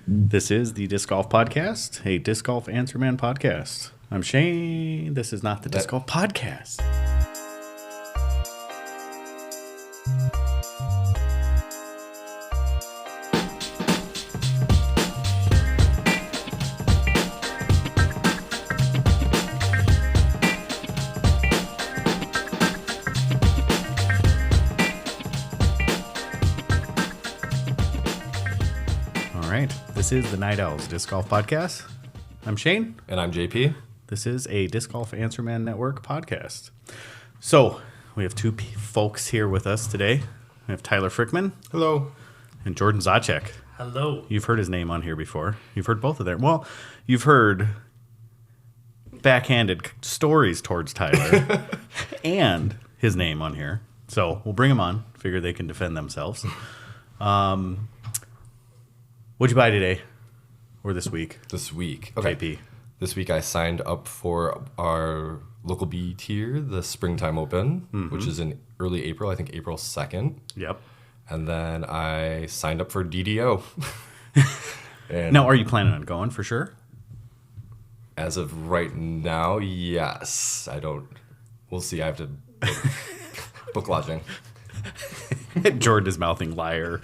This is the Disc Golf Podcast, a Disc Golf Answer Man podcast. I'm Shane. This is not the Disc Golf Podcast. This is the Night Owls Disc Golf Podcast. I'm Shane. And I'm JP. This is a Disc Golf Answer Man Network podcast. So, we have two folks here with us today. We have Tyler Frickman. Hello. And Jordan Zacek. Hello. You've heard his name on here before. You've heard both of them. Well, you've heard backhanded stories towards Tyler and his name on here. So, we'll bring them on. Figure they can defend themselves. What'd you buy today or this week? This week. Okay. JP. This week I signed up for our local B tier, the Springtime Open, which is in early April, I think April 2nd. Yep. And then I signed up for DDO. And now, are you planning on going for sure? as of right now, yes. We'll see. I have to book lodging. Jordan is mouthing liar.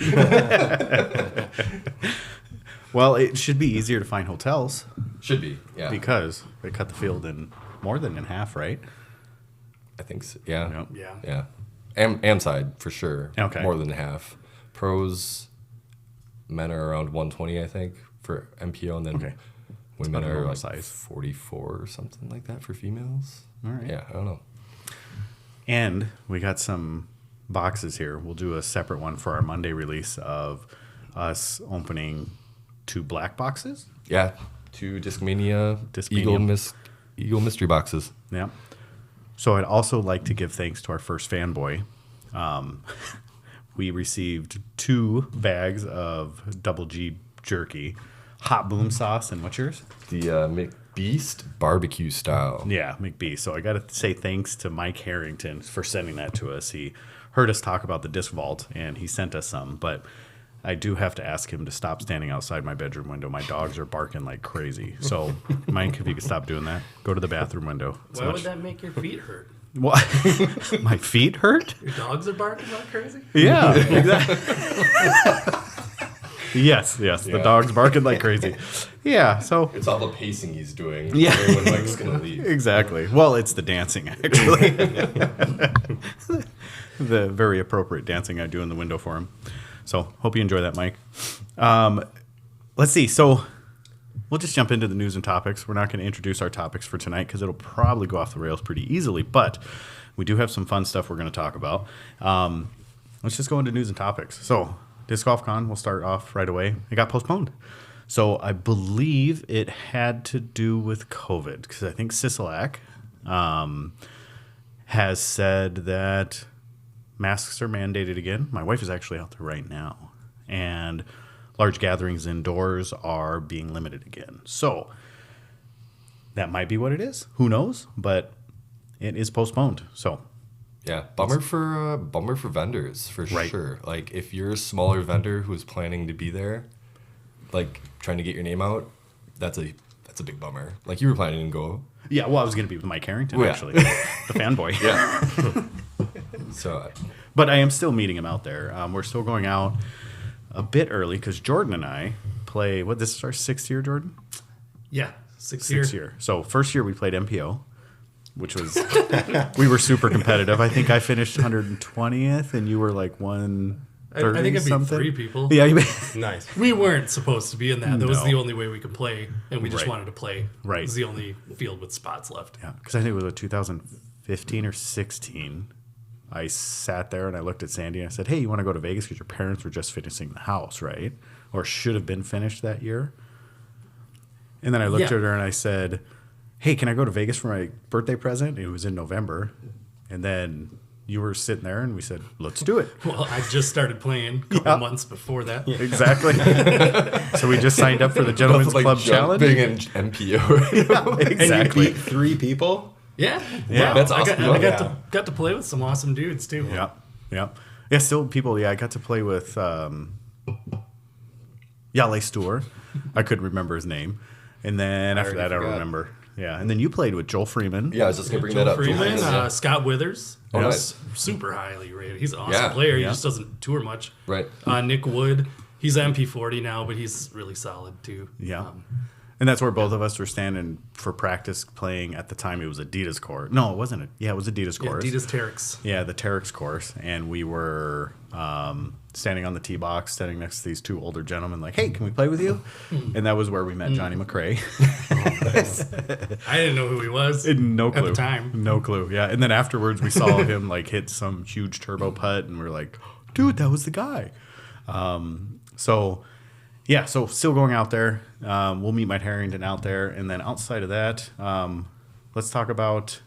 Well, it should be easier to find hotels. Should be, yeah. Because they cut the field in more than in half, right? I think so. Yeah. Yep. Yeah. Am side, for sure. Okay. More than half. Pros, men are around 120, I think, for MPO, and then women are like size. 44 or something like that for females. All right. Yeah, I don't know. And we got some boxes here. We'll do a separate one for our Monday release of us opening 2 black boxes. Yeah, 2 Discmania Eagle mystery boxes. Yeah. So I'd also like to give thanks to our first fanboy. We received 2 bags of Double G jerky, hot boom sauce, and what's yours? The McBeast barbecue style. Yeah, McBeast. So I got to say thanks to Mike Harrington for sending that to us. He heard us talk about the disc vault, and he sent us some. But I do have to ask him to stop standing outside my bedroom window. My dogs are barking like crazy. So, Mike, if you could stop doing that, go to the bathroom window. Why would that make your feet hurt? What? My feet hurt? Your dogs are barking like crazy? Yeah, exactly. Yes, the dog's barking like crazy. Yeah, so It's all the pacing he's doing. Yeah. When Mike's going to leave. exactly. Well, it's the dancing, actually. The very appropriate dancing I do in the window for him. So, hope you enjoy that, Mike. Let's see. So, we'll just jump into the news and topics. We're not going to introduce our topics for tonight because it'll probably go off the rails pretty easily. But we do have some fun stuff we're going to talk about. Let's just go into news and topics. So, Disc Golf Con, we'll start off right away. It got postponed. So, I believe it had to do with COVID because I think Sisolak has said that masks are mandated again. My wife is actually out there right now. And large gatherings indoors are being limited again. So that might be what it is. Who knows? But it is postponed. So yeah, bummer for vendors for sure. Like if you're a smaller vendor who's planning to be there, like trying to get your name out, that's a big bummer. Like you were planning to go. Yeah, well, I was going to be with Mike Harrington actually, the fanboy. Yeah. So, but I am still meeting him out there. We're still going out a bit early because Jordan and I play. What, this is our 6th year, Jordan? Yeah, sixth year. So first year we played MPO, which was we were super competitive. I think I finished 120th, and you were like 130. I think I beat something. 3 people. Yeah, Nice. We weren't supposed to be in that. That was No. the only way we could play, and we just wanted to play. Right. It was the only field with spots left. Yeah, because I think it was 2015 or 16. I sat there and I looked at Sandy and I said, "Hey, you want to go to Vegas because your parents were just finishing the house, right? Or should have been finished that year?" And then I looked at her and I said, "Hey, can I go to Vegas for my birthday present?" It was in November. And then you were sitting there and we said, "Let's do it." Well, I just started playing a couple months before that. Yeah, exactly. So we just signed up for the Gentleman's Club Challenge. Big in MPO. Exactly. And you beat 3 people? Yeah. That's awesome. I got to play with some awesome dudes too. Yeah. Still people. Yeah, I got to play with. Yale Stour. I couldn't remember his name. And then after that, I don't remember. Yeah, and then you played with Joel Freeman. Yeah, I was just going to bring Joel that up. Freeman, Scott Withers. Oh, He's super highly rated. He's an awesome Yeah. player. He Yeah. just doesn't tour much. Right. Nick Wood. He's MP40 now, but he's really solid too. Yeah. And that's where both of us were standing for practice playing at the time. It was Adidas course. No, it wasn't. Yeah, it was Adidas Yeah, course. Adidas Terex. Yeah, the Terex course. And we were standing on the tee box, standing next to these two older gentlemen, like, hey, can we play with you? And that was where we met Johnny McRae. I didn't know who he was. No clue. At the time. No clue. Yeah. And then afterwards, we saw him like hit some huge turbo putt, and we were like, dude, that was the guy. So still going out there. We'll meet Mike Harrington out there. And then outside of that, let's talk about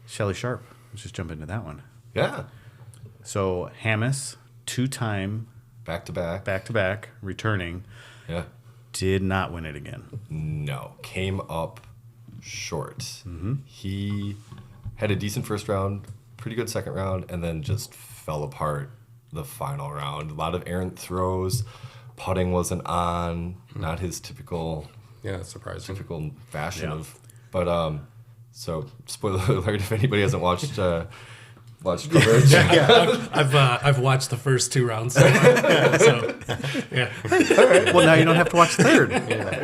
Shelly Sharp. Let's just jump into that one. Yeah. So Hamas, 2-time, Back-to-back. returning, Yeah. did not win it again. No. Came up short. He had a decent first round, pretty good second round, and then just fell apart the final round. A lot of errant throws. Putting wasn't on. Not his typical surprising. fashion Yeah. of. But so spoiler alert if anybody hasn't watched coverage. I've watched the first 2 rounds. So yeah. Well, now you don't have to watch the third.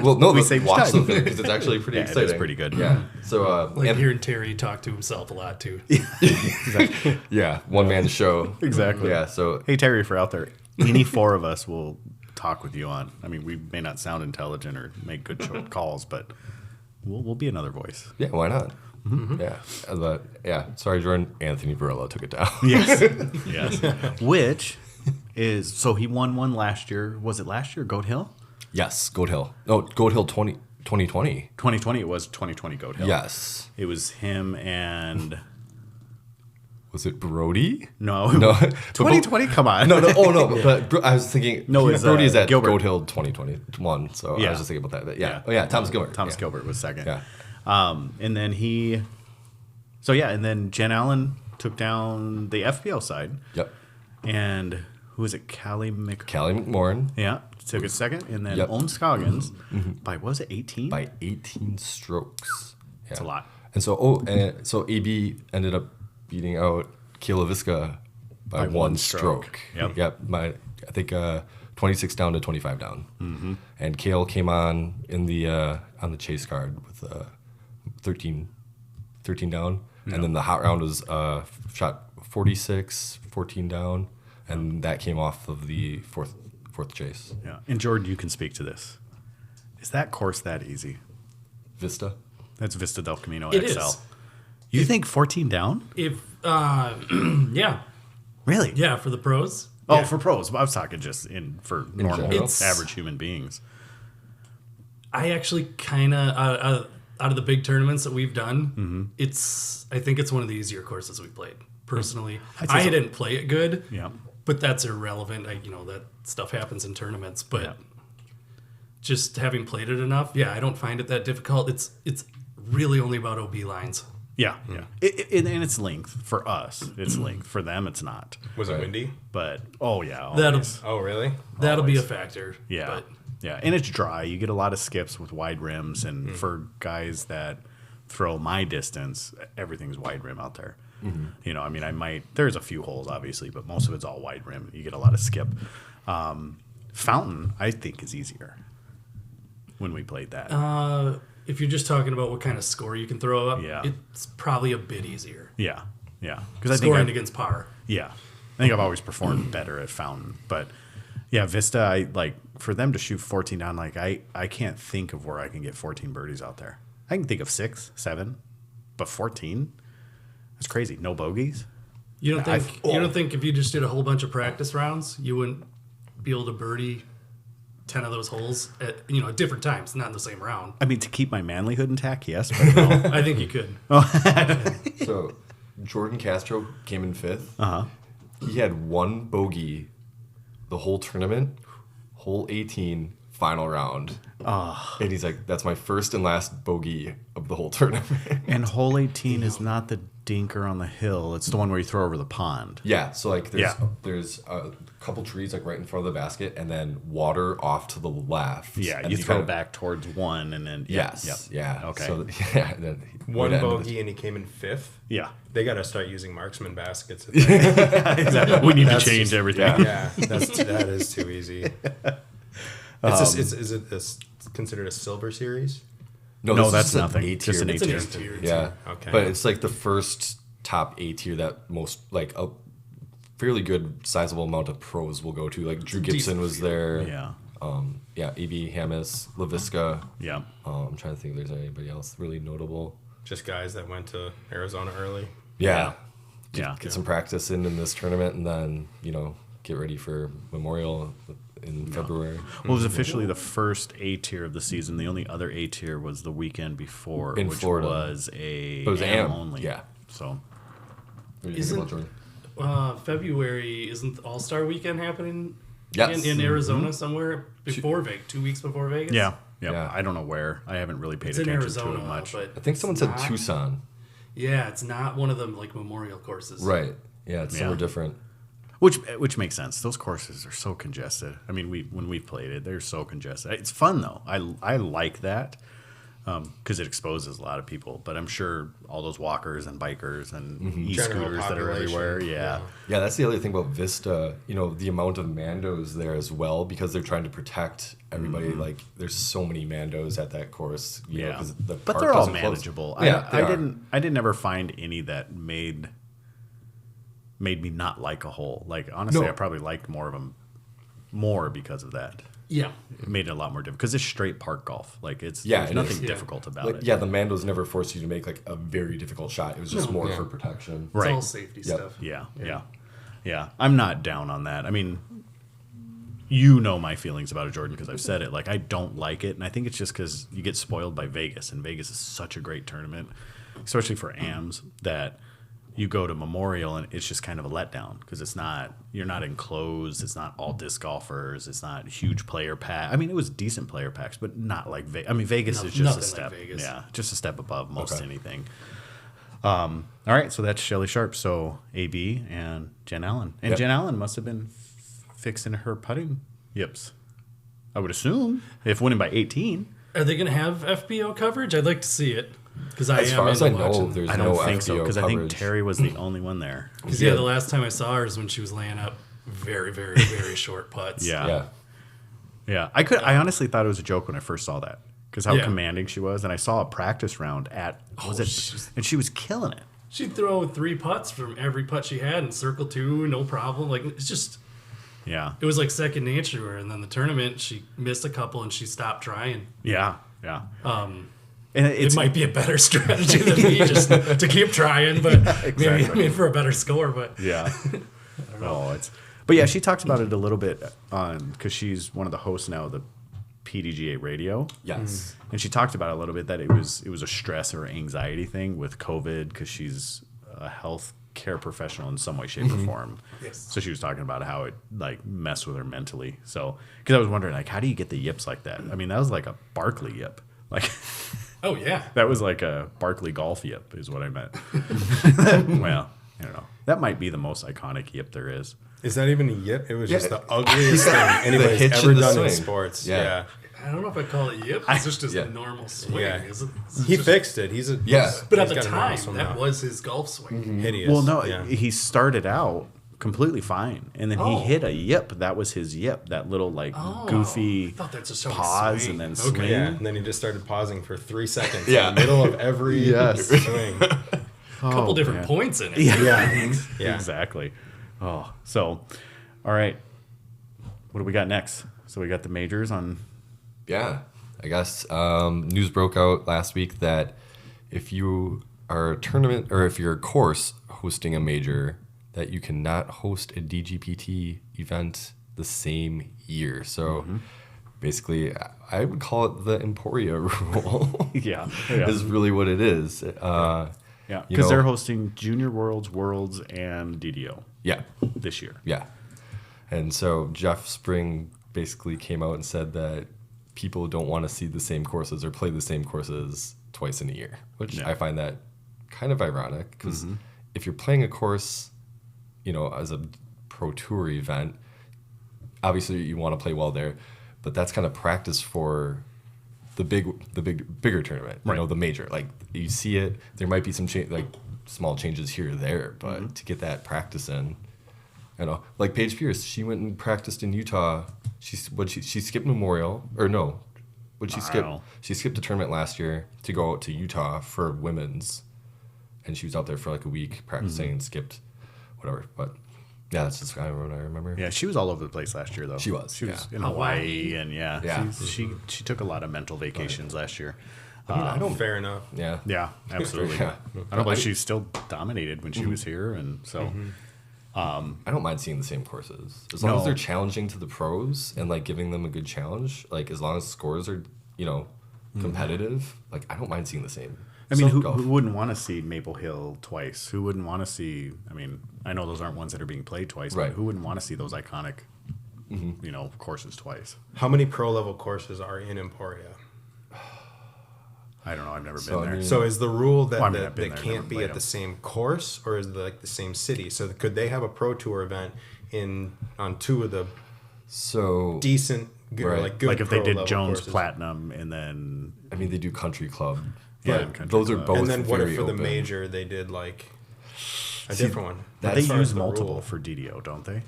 Well, no, We but saved watch time. the thing because it's actually pretty Yeah, it is exciting. pretty good. Yeah. So Like and- hearing Terry talk to himself a lot too. yeah, one man show. Exactly. Yeah. So Hey, Terry, if you're out there, any 4 of us will talk with you on. I mean, we may not sound intelligent or make good short calls, but we'll be another voice. yeah, why not? Yeah. But yeah. Sorry, Jordan. Anthony Varela took it down. Yes. Yes. Which is, so he won one last year. Was it last year, Goat Hill? Yes, Goat Hill. No, Goat Hill 2020. 2020, it was 2020 Goat Hill. Yes. It was him and, Was it Brody? no. No. 2020, come on. No, no. Oh, no. But I was thinking. No, it's, Brody is at Gilbert. Goat Hill 2021. So I Yeah. was just thinking about that. But yeah. Oh, yeah. Thomas Gilbert. Thomas Yeah. Gilbert was second. Yeah. And then and then Jen Allen took down the FPL side. Yep. And who was it? Callie McMorrin Yeah, took a second. And then Yep. Owen Scoggins by, what was it, 18? by 18 strokes. Yeah. That's a lot. And so AB ended up beating out Kayla Viska by one stroke. Yep. I think 26 down to 25 down. Mm-hmm. And Kale came on in the on the chase card with 13 down. And then the hot round was shot 46, 14 down. And that came off of the fourth chase. Yeah. And Jordan, you can speak to this. Is that course that easy? Vista. That's Vista del Camino It XL. is. You think 14 down? If yeah, Really? yeah, for the pros. Oh, Yeah. for pros. I was talking just for normal, general? average human beings. I actually kind of out of the big tournaments that we've done, I think it's one of the easier courses we played. Personally, I'd say I so. didn't play it good. Yeah. But that's irrelevant. That stuff happens in tournaments. But Yeah. just having played it enough, yeah, I don't find it that difficult. It's really only about OB lines. Yeah. Yeah. And it's length for us. It's length for them. It's not. Was it windy? But oh yeah, That'll always. Oh, really? that'll be a factor. Yeah. But Yeah, and it's dry. You get a lot of skips with wide rims, and for guys that throw my distance, everything's wide rim out there. I mean, there's a few holes, obviously, but most of it's all wide rim. You get a lot of skip. Fountain, I think, is easier when we played that. if you're just talking about what kind of score you can throw up, Yeah. it's probably a bit easier. Yeah, because I think Scoring against par. I think I've always performed better at Fountain, but yeah, Vista, I like for them to shoot 14 down. Like I can't think of where I can get 14 birdies out there. I can think of 6, 7, but 14, that's crazy. No bogeys. You don't think if you just did a whole bunch of practice rounds, you wouldn't be able to birdie 10 of those holes at different times, not in the same round. I mean, to keep my manlyhood intact, yes, but no. I think you could. So Jordan Castro came in 5th. Uh-huh. He had one bogey the whole tournament, hole 18, final round. And he's like, that's my first and last bogey of the whole tournament. And hole 18 is not the Stalker on the hill. It's the one where you throw over the pond. Yeah, so like Yeah. there's a couple trees like right in front of the basket, and then water off to the left. Yeah, and you throw kind of- back towards one, and then Yes. Yeah. Okay. So yeah, then One right at the- bogey and he came in 5th. Yeah. They got to start using marksman baskets. Exactly. We need to That's change just- everything. Yeah, that is too easy. Is it considered a silver series? No, this is that's just an nothing. A Just an tier. A It's an tier. A tier. Yeah. Okay. But it's like the first top A tier that most like a fairly good sizable amount of pros will go to. Like Drew a Gibson decent was field. there. Yeah. Yeah. A.B. Hammis, LaVisca. Yeah. I'm trying to think if there's anybody else really notable. Just guys that went to Arizona early. Yeah. Yeah. Get some practice in this tournament, and then get ready for Memorial in February. Well, it was officially the first A tier of the season. The only other A tier was the weekend before, In which Florida. was a But it was AM AM, only. yeah. So What do you think Isn't- about Jordan? February isn't the All Star Weekend happening? Yes. In Arizona somewhere before Vegas, 2 weeks before Vegas. yeah. Yeah. I don't know where. I haven't really paid It's in attention to Arizona, it much. but I think someone it's said not- Tucson. Yeah, it's not one of them like memorial courses. Right. Yeah, it's somewhere Yeah. different. Which makes sense. Those courses are so congested. I mean, when we've played it, they're so congested. It's fun though. I like that because it exposes a lot of people. But I'm sure all those walkers and bikers and General e-scooters that are population, everywhere. Yeah. Yeah, that's the other thing about Vista. The amount of Mandos there as well, because they're trying to protect everybody. Like, there's so many Mandos at that course. You know, 'cause the but park they're all doesn't close. manageable. Yeah, they are. I didn't ever find any that made me not like a hole. Like honestly, No. I probably liked more of them more because of that. Yeah. It made it a lot more difficult because it's straight park golf. Like there's it nothing is. Yeah. difficult about Like, it. yeah, the Mandos never forced you to make like a very difficult shot. It was just No. more Yeah. for protection. It's Right. all safety Yep. stuff. Yeah. I'm not down on that. I mean, you know my feelings about it, Jordan, because I've said it. Like I don't like it, and I think it's just because you get spoiled by Vegas, and Vegas is such a great tournament, especially for AMs, that you go to Memorial and it's just kind of a letdown because you're not enclosed. It's not all disc golfers. It's not huge player pack. I mean, it was decent player packs, but not like Vegas. I mean, Vegas is just a Nothing like step. Vegas. Yeah, just a step above most Okay. anything. All right, so that's Shelly Sharp. So AB and Jen Allen. And Yep. Jen Allen must have been fixing her putting yips. I would assume, if winning by 18. Are they going to have FBO coverage? I'd like to see it because I As am far as into I know, watching. there's I don't no think FBO so, because I think coverage. Terry was the only one there. Because the last time I saw her is when she was laying up very, very, very short putts. Yeah. Yeah. I honestly thought it was a joke when I first saw that because how Yeah. commanding she was. And I saw a practice round and she was killing it. She'd throw 3 putts from every putt she had and circle 2, no problem. Like, it's just, Yeah. it was like second nature to her. And then the tournament, she missed a couple and she stopped trying. Yeah. And It might be a better strategy than me just to keep trying, but maybe for a better score. But Yeah. But yeah, she talks about it a little bit on because she's one of the hosts now of the PDGA radio. Yes. And she talked about it a little bit that it was a stress or anxiety thing with COVID because she's a health care professional in some way, shape, or form. Yes. So she was talking about how it like messed with her mentally. So because I was wondering like how do you get the yips like that? I mean that was like a Barkley yip. Like oh yeah, that was like a Barkley golf yip is what I meant. Well, I don't know. That might be the most iconic yip there is. Is that even a yip? It was just Yeah. the ugliest thing anybody's hitch ever in the done in swing. sports. Yeah. Yeah. I don't know if I call it yip. It's just his yeah. normal swing. Yeah. Is it? He fixed it. He's a Yeah. But at he's the got a normal time, swing that now. was his golf swing. hideous. Well, no, Yeah. he started out completely fine, and then he Oh. hit a yip. That was his yip. That little like Oh, goofy I thought that's just how he pause swing. and then Okay. swing. Yeah, and then he just started pausing for 3 seconds Yeah. in the middle of every Yes. swing. A couple different points in it. Yeah, Yeah. exactly. Oh, so all right. What do we got next? So we got the majors on. Yeah, I guess news broke out last week that if you are a tournament or if you're a course hosting a major, that you cannot host a DGPT event the same year. So basically, I would call it the Emporia rule. Yeah, Is really what it is. yeah, you because know- they're hosting Junior Worlds, and DDO Yeah, this year. yeah. And so Jeff Spring basically came out and said that people don't want to see the same courses or play the same courses twice in a year, which Yeah. I find that kind of ironic because if you're playing a course, as a pro tour event, obviously you want to play well there, but that's kind of practice for the bigger tournament, the major. Like you see it, there might be some small changes here or there, but to get that practice in, like Paige Pierce, she went and practiced in Utah. She skipped Memorial or no, she skipped a tournament last year to go out to Utah for women's, and she was out there for like a week practicing and skipped whatever, but. Yeah, that's just kind of what I remember. Yeah, she was all over the place last year, though. She was in Hawaii, and she took a lot of mental vacations last year. I don't. Fair enough. Yeah. Yeah, absolutely. Yeah. I don't know, but she still dominated when she was here, and so. I don't mind seeing the same courses as long as they're challenging to the pros and like giving them a good challenge. Like as long as scores are competitive, like I don't mind seeing the same. I mean, who wouldn't want to see Maple Hill twice? Who wouldn't want to see? I mean, I know those aren't ones that are being played twice, but who wouldn't want to see those iconic, courses twice? How many pro level courses are in Emporia? I don't know. I've never been there. So is the rule that they there, can't be at the same course, or is it like the same city? So could they have a pro tour event on two of the decent, good like if they did pro-level Jones courses? Platinum and then I mean, they do Country Club. Yeah, those are both. And then what if very for the open. major they did like a different one? they As far use as the multiple rule. for DDO, don't they?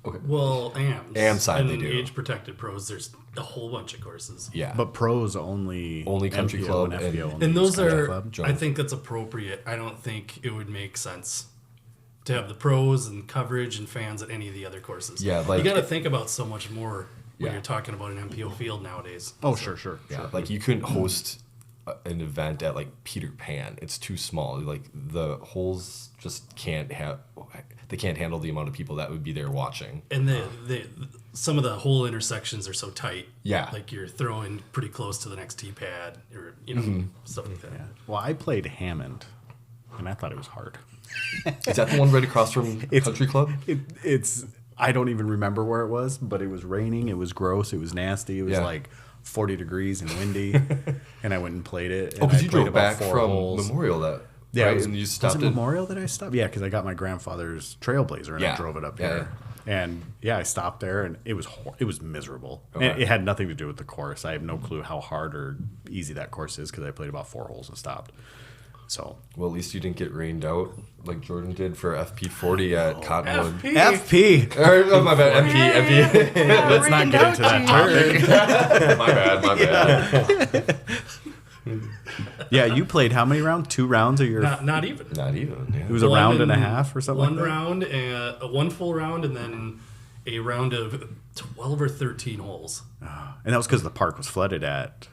Okay. Well, AMs. AM side and they then do. age protected pros. There's a whole bunch of courses. Yeah. But pros only Country MPO Club and FPO only And use those Country are, Club. I think that's appropriate. I don't think it would make sense to have the pros and coverage and fans at any of the other courses. Yeah, like- you got to think about so much more when Yeah. you're talking about an MPO field nowadays. Oh, sure. Yeah, like you couldn't host an event at like Peter Pan. It's too small. Like the holes just can't handle the amount of people that would be there watching. And some of the whole intersections are so tight. Yeah. Like you're throwing pretty close to the next tee pad or, stuff like that. Yeah. Well, I played Hammond, and I thought it was hard. Is that the one right across from Country Club? It's I don't even remember where it was, but it was raining. It was gross. It was nasty. It was like 40 degrees and windy, and I went and played it. And Because I you played drove about back 4 from holes. Memorial Yeah, right? was, And you was stopped it Memorial that I stopped? Yeah, because I got my grandfather's Trailblazer and I drove it up here. And I stopped there, and it was miserable. Okay. And it had nothing to do with the course. I have no clue how hard or easy that course is because I played about 4 holes and stopped. So Well, at least you didn't get rained out like Jordan did for FP40 at Cottonwood. FP. Or, my bad, MP. Let's not get into that topic. my bad. Yeah, you played how many rounds? 2 rounds of your. Not even. Not even. Yeah. It was a round and a half or something. One like that? round, one full round, and then a round of 12 or 13 holes. And that was because the park was flooded at.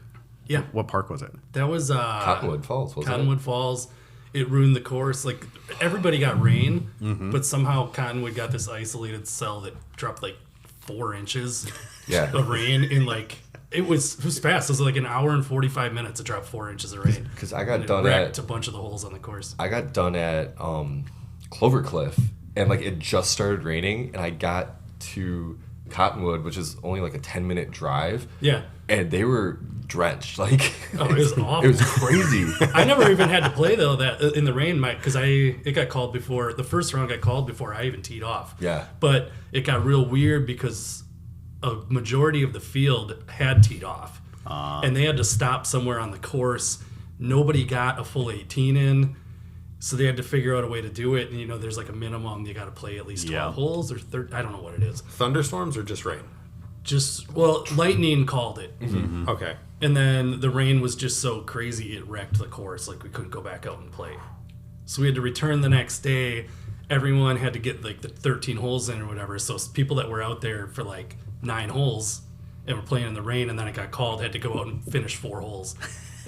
Yeah, What park was it? that was Cottonwood Falls, wasn't Cottonwood Falls. It ruined the course. Like everybody got rain, but somehow Cottonwood got this isolated cell that dropped like 4 inches Yeah. of rain in like it was fast. It was like an hour and 45 minutes. It dropped 4 inches of rain. Because I got And it done wrecked at a bunch of the holes on the course. Clovercliff, and like it just started raining, and I got to Cottonwood, which is only like a 10-minute drive. Yeah. And they were drenched. Like Oh, it was awful. It was crazy. I never even had to play though that in the rain, because it got called before the first round got called before I even teed off. Yeah. But it got real weird because a majority of the field had teed off, and they had to stop somewhere on the course. Nobody got a full 18 in, so they had to figure out a way to do it. And there's like a minimum you got to play at least 12 holes or 30. I don't know what it is. Thunderstorms or just rain? Lightning called it. Okay. And then the rain was just so crazy it wrecked the course. Like we couldn't go back out and play. So we had to return the next day. Everyone had to get like the 13 holes in or whatever. So people that were out there for like 9 holes and were playing in the rain, and then it got called, had to go out and finish 4 holes.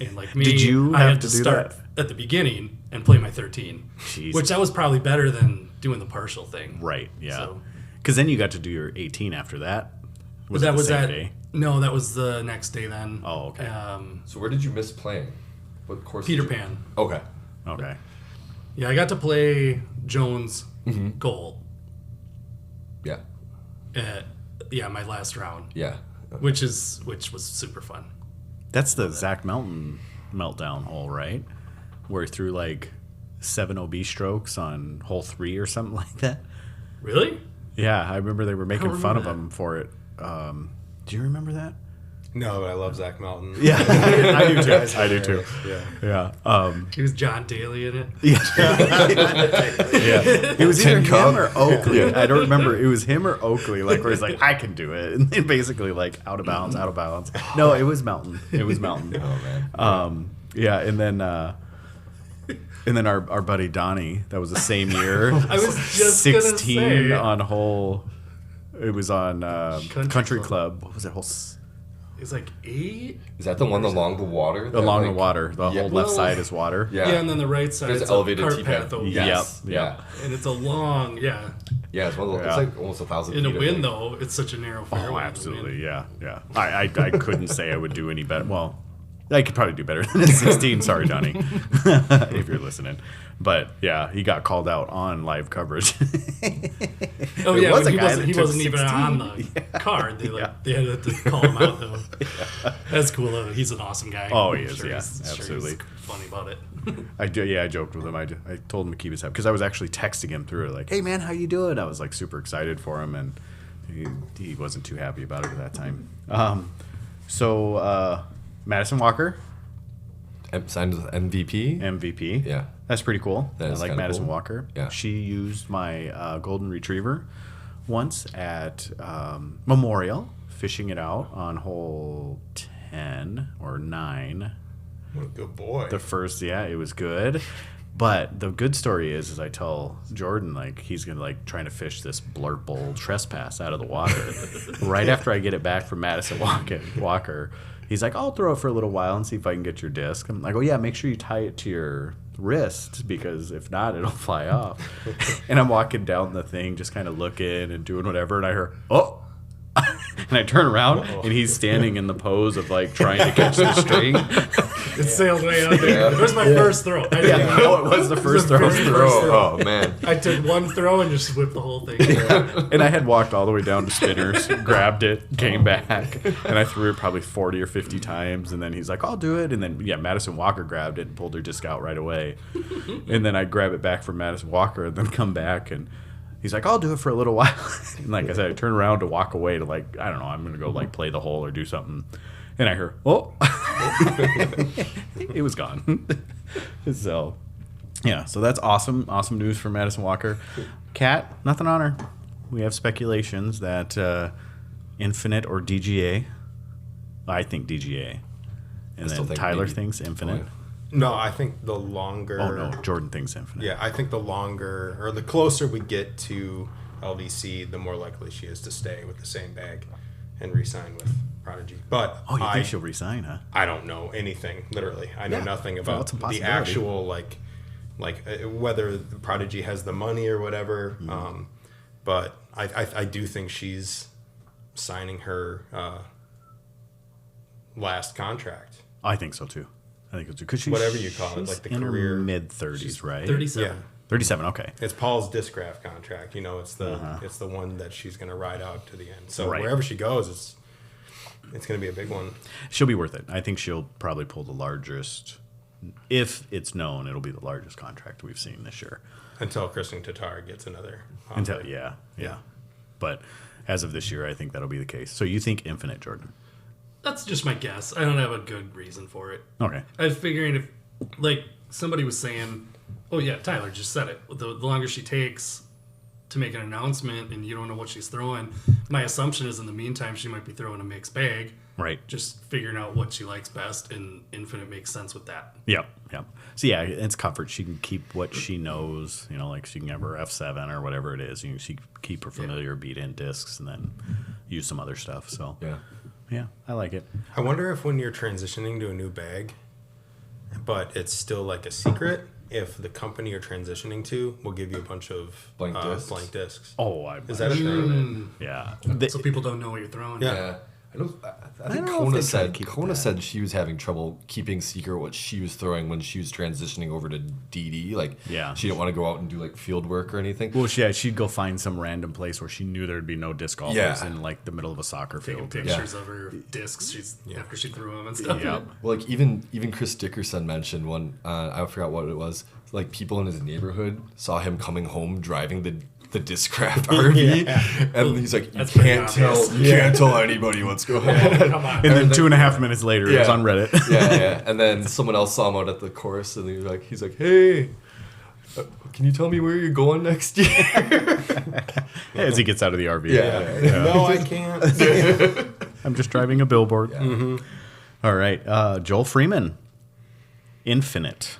And like me, Did you I have had to to do start that? at the beginning and play my 13. Jeez. Which that was probably better than doing the partial thing. Right. Yeah. So- Because then you got to do your 18 after that. That it the was same that. day? No, that was the next day then. Oh, okay. So where did you miss playing? What course? Peter did you- Pan. Okay. Okay. Yeah, I got to play Jones goal Yeah. at my last round, Yeah. which was super fun. That's the Zach Melton meltdown hole, right? Where he threw like 7 OB strokes on hole 3 or something like that. Really? Yeah, I remember they were making fun of that. him for it. Do you remember that? No, but I love Zach Melton. Yeah, I do too. I do too. Yeah. He was John Daly in it. Yeah. It was either Cup. him or Oakley. I don't remember. It was him or Oakley, like where he's like, I can do it. And then basically like out of bounds. No, it was Melton. Oh man. Yeah, and then our buddy Donnie, that was the same year. I was just gonna 16 say. on hole. It was on Country Club. Club. What was it? Hole It's like 8. Is that the one along the water? along the water. The Yeah. whole left side is water. Yeah. Yeah, and then the right side There's is an elevated a cart T-pad. path over. Yes. Yep. Yeah. And it's a long, Yeah, it's one of those, Yeah. it's like almost 1,000 In a feet. I wind, think. though, it's such a narrow fairway. Oh, in the absolutely. wind. Yeah. I couldn't say I would do any better. Well, I could probably do better than a 16. Sorry, Donnie, if you're listening. But yeah, he got called out on live coverage. Oh There yeah, was but a guy that he took wasn't even 16. on the card. They they had to call him out though. That's cool though. He's an awesome guy. Oh, he I'm is, sure yeah, he's absolutely. funny about it. I joked with him. I told him to keep his head because I was actually texting him through it, like, "Hey man, how you doing?" I was like super excited for him, and he wasn't too happy about it at that time. So Madison Walker, Signed with MVP. MVP. Yeah. That's pretty cool. That I is like kinda Madison cool. Walker. Yeah. She used my golden retriever once at Memorial, fishing it out on hole 10 or 9. What a good boy. The first, it was good. But the good story is I tell Jordan, like, he's going to, like, trying to fish this blurple trespass out of the water. Right after I get it back from Madison Walker, he's like, I'll throw it for a little while and see if I can get your disc. I'm like, oh, yeah, make sure you tie it to your wrist because if not, it'll fly off. And I'm walking down the thing, just kind of looking and doing whatever. And I heard, oh. And I turn around and he's standing in the pose of like trying to catch the string. It sailed way out there. It was my first throw. I didn't know. Oh, it was the first throw. Oh man. I took one throw and just whipped the whole thing. And I had walked all the way down to Spinners, grabbed it, came back, and I threw it probably 40 or 50 times. And then he's like, I'll do it. And then, Madison Walker grabbed it and pulled her disc out right away. And then I grab it back from Madison Walker and then come back and he's like, I'll do it for a little while. And like I said, I turn around to walk away to like, I don't know, I'm going to go like play the hole or do something. And I heard, oh, it was gone. So, yeah, so that's awesome. Awesome news for Madison Walker. Kat, nothing on her. We have speculations that Infinite or DGA. I think DGA. And still then think Tyler maybe thinks Infinite. No, I think the longer. Oh, no, Jordan thinks Infinite. Yeah, I think the longer or the closer we get to LVC, the more likely she is to stay with the same bag and re-sign with Prodigy. But Oh, you think she'll resign, huh? I don't know anything. Literally, I know Yeah. nothing Well, about it's a the possibility. actual whether the Prodigy has the money or whatever. But I do think she's signing her last contract. I think so, too. I think it's because Whatever you call it, like the in career- her mid-30s, right? 37. Yeah. 37, okay. It's Paul's discraft contract. It's the one that she's going to ride out to the end. So Right. wherever she goes, it's going to be a big one. She'll be worth it. I think she'll probably pull the largest. If it's known, it'll be the largest contract we've seen this year. Until Kristen Tatar gets another offer. Until yeah. But as of this year, I think that'll be the case. So you think Infinite, Jordan? That's just my guess. I don't have a good reason for it. Okay. I was figuring if, like, somebody was saying, oh, yeah, Tyler just said it. The longer she takes to make an announcement and you don't know what she's throwing, my assumption is in the meantime she might be throwing a mixed bag, Right. just figuring out what she likes best, and Infinite makes sense with that. Yep. So yeah, it's comfort. She can keep what she knows. Like she can have her F7 or whatever it is. She can keep her familiar beat-in discs and then use some other stuff. So yeah, I like it. I wonder if when you're transitioning to a new bag, but it's still like a secret, if the company you're transitioning to will give you a bunch of Blank discs. blank discs. Oh, Is that a thing? yeah. So people don't know what you're throwing. Yeah. I think don't know if Kona they try to said keep it Kona that. said she was having trouble keeping secret what she was throwing when she was transitioning over to DD. Like, Yeah. she didn't want to go out and do like field work or anything. Well, she'd go find some random place where she knew there'd be no disc golfers Yeah. in like the middle of a soccer Taking field. pictures of her discs after she threw them and stuff. Yeah. Well, like even Chris Dickerson mentioned one. I forgot what it was. Like, people in his neighborhood saw him coming home driving the Discraft RV, and he's like, That's pretty obvious. you can't tell anybody what's going on. Come on. And then 2.5 minutes later, it was on Reddit. yeah. And then someone else saw him out at the course, and he's like, hey, can you tell me where you're going next year? As he gets out of the RV. No, I can't. I'm just driving a billboard. All right. Joel Freeman, Infinite.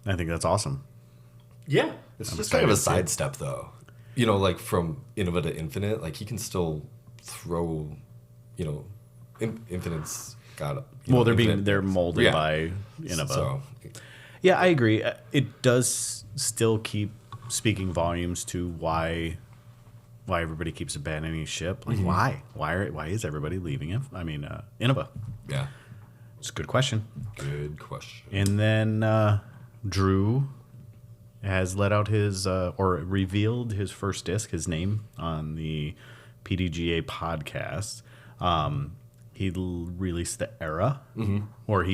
I think that's awesome. Yeah. It's I'm just kind of a excited to sidestep, though. You know, like from Innova to Infinite, like he can still throw, Infinite's got. They're molded by Innova. So, Yeah, I agree. It does still keep speaking volumes to why everybody keeps abandoning ship. Like, why is everybody leaving it? I mean, Innova. yeah. It's a good question. Good question. And then Drew has let out his or revealed his first disc, his name on the PDGA podcast. He released the Era, or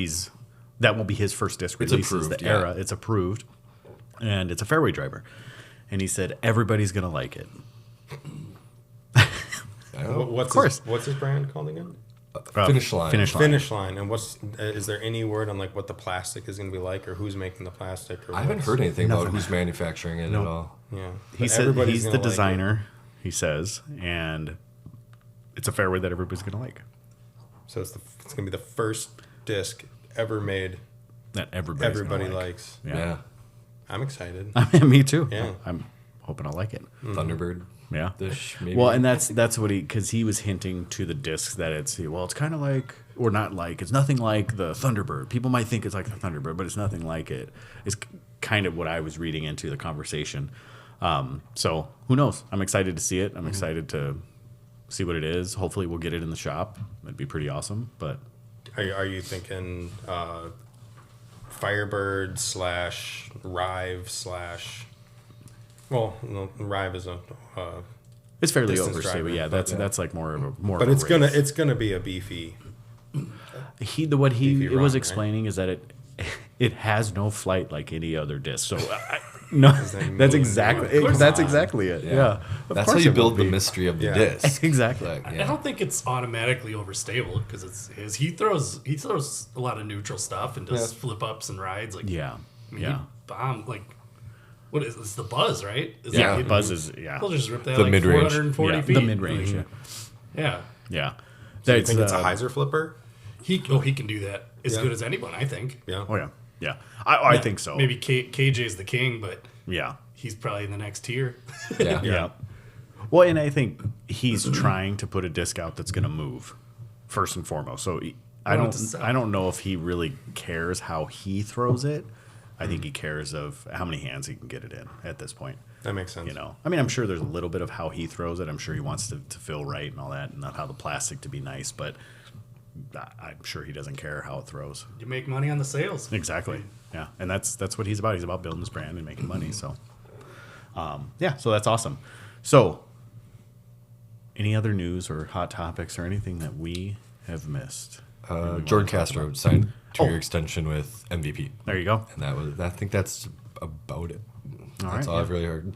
that won't be his first disc release. It's approved, the Era. It's approved, and it's a fairway driver. And he said everybody's gonna like it. What's his brand called again? Finish line. Finish line. And is there any word on like what the plastic is going to be like, or who's making the plastic? Or I haven't heard anything about who's manufacturing it at all. Yeah, He But said everybody's he's gonna the like it. designer. He says, and it's a fairway that everybody's gonna like. So it's going to be the first disc ever made That everybody's gonna everybody like. likes. Yeah. I'm excited. Me too. Yeah. I'm hoping I'll like it. Thunderbird. Yeah. Dish, maybe. Well, and that's what because he was hinting to the discs that it's kind of like, or not like, it's nothing like the Thunderbird. People might think it's like the Thunderbird, but it's nothing like it. It's kind of what I was reading into the conversation. So who knows? I'm excited to see it. I'm excited to see what it is. Hopefully we'll get it in the shop. That'd be pretty awesome. But Are you thinking Firebird / Rive / well, no, Rive is a it's fairly distance overstated. driver, But yeah, but that's like more of a but of it's a race. it's gonna be a beefy. What he Beefy it was run, explaining is that it has no flight like any other disc. So no, that that's mean- exactly Of course that's not. exactly it. Yeah, Of That's how course you it build won't the be. mystery of the Yeah. disc. Exactly. Like, I yeah. don't think it's automatically overstable because it's his. He throws a lot of neutral stuff and does flip ups and rides. Like Yeah, I mean, yeah, he bomb like what is it's the buzz, right? Is yeah. that- It buzzes. Yeah, He'll just rip that The like mid-range. 440 yeah. feet. The mid range. Yeah. Yeah. Do you think it's a hyzer flipper? He can do that as Yeah. good as anyone, I think. Yeah. Oh yeah, yeah. I think so. Maybe KJ's the king, but Yeah, he's probably in the next tier. Yeah. yeah. Well, and I think he's trying to put a disc out that's going to move first and foremost. So I want it to sell. don't know if he really cares how he throws it. I think he cares of how many hands he can get it in at this point. That makes sense. You know, I mean, I'm sure there's a little bit of how he throws it. I'm sure he wants to feel right and all that, and not how the plastic to be nice. But I'm sure he doesn't care how it throws. You make money on the sales. Exactly. Yeah, and that's what he's about. He's about building this brand and making money. So, yeah, so that's awesome. So, any other news or hot topics or anything that we have missed? Jordan Castro signed 2-year Oh. extension with MVP, There you go. and I think that's about it. That's right, all yeah. I've really heard.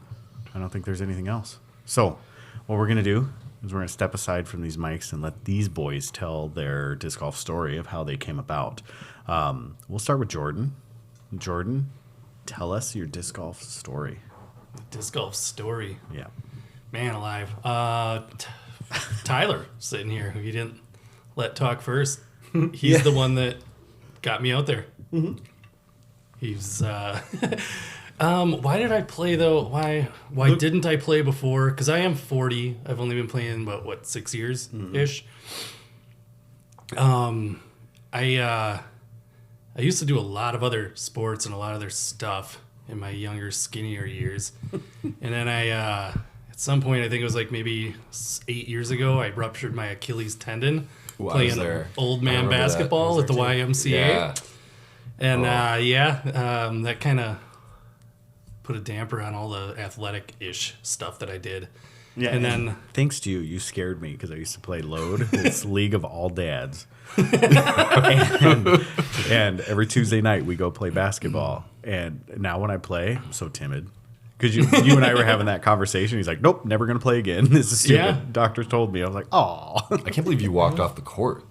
I don't think there's anything else. So, what we're going to do is we're going to step aside from these mics and let these boys tell their disc golf story of how they came about. We'll start with Jordan. Jordan, tell us your disc golf story. Disc golf story. Yeah. Man alive. Tyler sitting here, who you didn't let talk first. He's the one that got me out there. He's why did I play though? Why didn't I play before? Because I am 40. I've only been playing about 6 years ish. I used to do a lot of other sports and a lot of other stuff in my younger, skinnier years, and then I at at some point, I think it was like maybe 8 years ago, I ruptured my Achilles tendon Ooh, I was playing there. old I man remember that. basketball at the YMCA. Yeah. And that kind of put a damper on all the athletic-ish stuff that I did. Yeah, and then thanks to you, you scared me because I used to play Load. It's League of All Dads. and every Tuesday night we go play basketball. And now when I play, I'm so timid. Because you and I were having that conversation. He's like, nope, never going to play again. This is stupid. Yeah. Doctors told me. I was like, oh. I can't believe you walked off the court.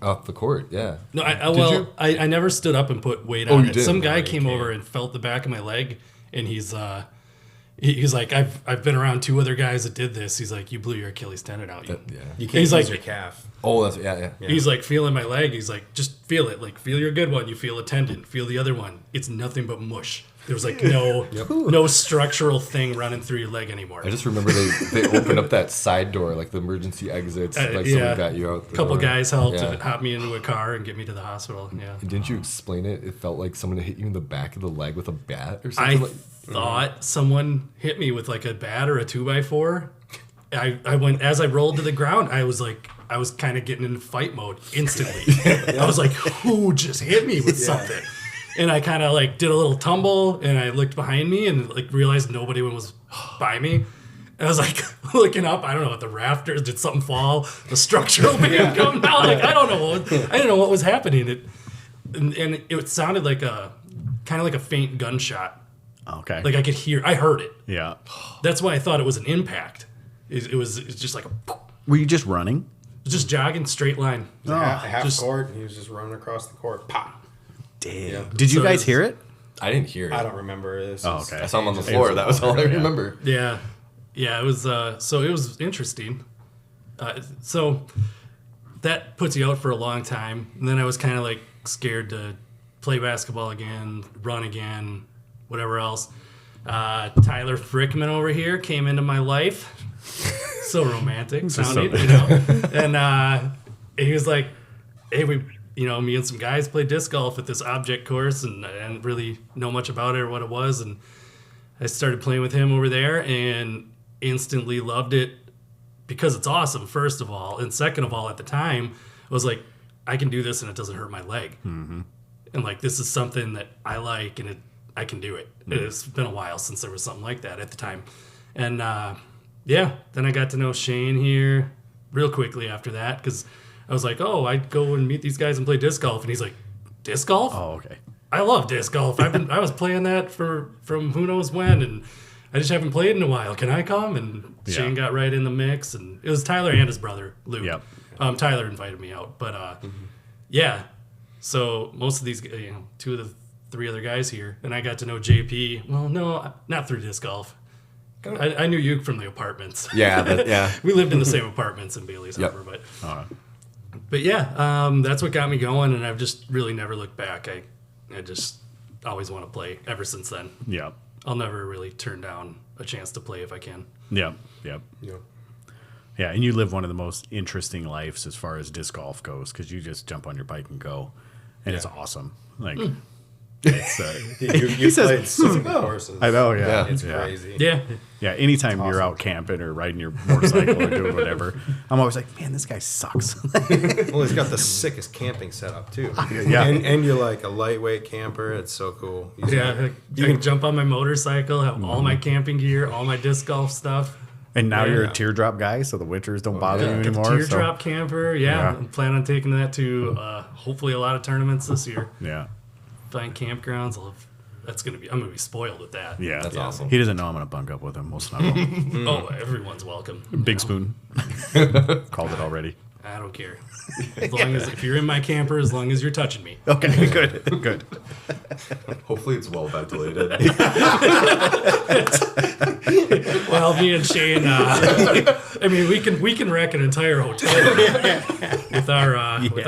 Yeah. no, you? I never stood up and put weight Oh, on you it. didn't? Some guy No, you came can't. over and felt the back of my leg, and he's like, I've been around 2 other guys that did this. He's like, you blew your Achilles tendon out. Yeah. You can't He's use like- your calf. Oh, that's yeah. He's like feeling my leg. He's like, just feel it. Like, feel your good one. You feel a tendon. Feel the other one. It's nothing but mush. There was like no structural thing running through your leg anymore. I just remember they opened up that side door, like the emergency exits, like yeah. someone got you out. A couple door. guys helped Yeah. to hop me into a car and get me to the hospital. Yeah. Didn't you explain it? It felt like someone hit you in the back of the leg with a bat or I something. Like, thought someone hit me with like a bat or a 2x4. I went, as I rolled to the ground, I was kind of getting into fight mode instantly. I was like, who just hit me with something? And I kind of like did a little tumble, and I looked behind me and like realized nobody was by me. And I was like looking up, I don't know, at the rafters, did something fall? The structural beam come down? Like, I didn't know what was happening. And it sounded like a kind of like a faint gunshot. Okay. Like I heard it. yeah. That's why I thought it was an impact. It was just like Were you just running? just jogging straight line. Half just- court, and he was just running across the court. Pop. Damn. Yeah. Did you So guys it's- hear it? I didn't hear it. I don't remember this. Oh, okay. I saw him on the floor. That was all I remember. Yeah, it was. So it was interesting. So that puts you out for a long time, and then I was kind of like scared to play basketball again, run again, whatever else. Tyler Frickman over here came into my life. So romantic sounding, you know. And he was like, "Hey, me and some guys played disc golf at this object course, and I didn't really know much about it or what it was, and I started playing with him over there and instantly loved it because it's awesome, first of all. And second of all, at the time, I was like, I can do this and it doesn't hurt my leg. Mm-hmm. And like, this is something that I like and I can do it. Mm-hmm. It's been a while since there was something like that at the time. And then I got to know Shane here real quickly after that because I was like, oh, I'd go and meet these guys and play disc golf. And he's like, disc golf? Oh, okay. I love disc golf. I was playing that from who knows when, and I just haven't played in a while. Can I come? And Shane got right in the mix, and it was Tyler and his brother Luke. Yep. Tyler invited me out, but yeah. So most of these, 2 of the 3 other guys here, and I got to know JP. Well, no, not through disc golf. I knew you from the apartments. Yeah. We lived in the same apartments in Bailey's Yep. Harbor, but yeah, that's what got me going, and I've just really never looked back. I just always want to play ever since then. Yeah. I'll never really turn down a chance to play if I can. Yeah. Yep. Yeah. Yeah, and you live one of the most interesting lives as far as disc golf goes because you just jump on your bike and go, and it's awesome. Like, it's You says- played so many courses. I know, yeah, Yeah. It's yeah. crazy. Yeah. Yeah, anytime you're awesome. out camping or riding your motorcycle or doing whatever, I'm always like, man, this guy sucks. Well, he's got the sickest camping setup too. Yeah. And you're like a lightweight camper. It's so cool. Yeah. I can jump on my motorcycle, have all my camping gear, all my disc golf stuff. And now Yeah. you're a teardrop guy, so the winters don't bother yeah. you Got the anymore. teardrop camper. Yeah. I'm planning on taking that to hopefully a lot of tournaments this year. So, yeah, Find campgrounds. I'm gonna be spoiled with that. yeah, That's awesome. He doesn't know I'm gonna bunk up with him. We'll snuggle. Oh, everyone's welcome. Big spoon. Called it already. I don't care. As long as if you're in my camper, as long as you're touching me. Okay, good, good. Hopefully it's well ventilated. Well, me and Shane, I mean, we can wreck an entire hotel with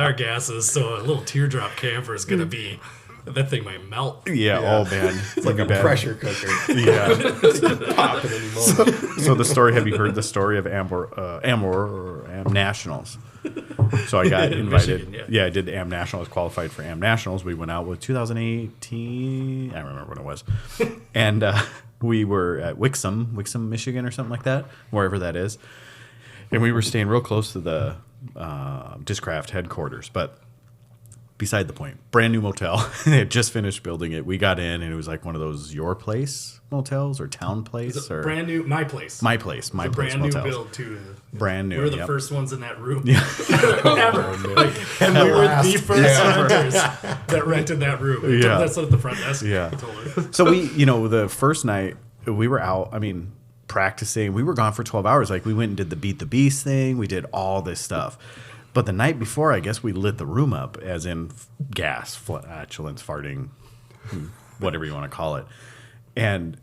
our gases. So a little teardrop camper is gonna be. That thing might melt. Yeah, oh man, It's like a pressure cooker. Yeah. Popping anymore. So the story. Have you heard the story of Am Nationals? So I got invited. Michigan, I did the Am Nationals. Qualified for Am Nationals. We went out with 2018. I don't remember when it was, and we were at Wixom, Michigan, or something like that, wherever that is, and we were staying real close to the Discraft headquarters, but. Beside the point, brand new motel. They had just finished building it. We got in, and it was like one of those Your Place motels or Town Place or brand new. My Place. My Place Brand motels. new build too. Brand new. We were the yep. first ones in that room. Yeah. Ever. And we were the first renters that rented that room. Yeah. That's what the front desk Yeah. told us. So we, the first night we were out. I mean, practicing. We were gone for 12 hours. Like we went and did the Beat the Beast thing. We did all this stuff. But the night before, I guess we lit the room up, as in gas, flatulence, farting, whatever you want to call it. And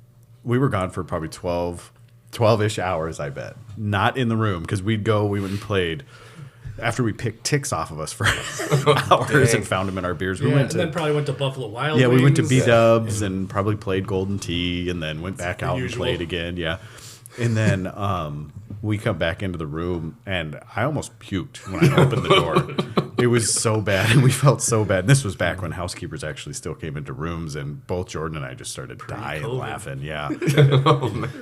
we were gone for probably 12-ish hours, I bet. Not in the room, because we went and played. After we picked ticks off of us for hours and found them in our beers, we went to. And then probably went to Buffalo Wild Wings. Yeah, we went to B-Dubs and probably played Golden Tea, and then went back out and played again. Yeah. And then we come back into the room, and I almost puked when I opened the door. It was so bad, and we felt so bad. And this was back when housekeepers actually still came into rooms, and both Jordan and I just started dying laughing. Yeah.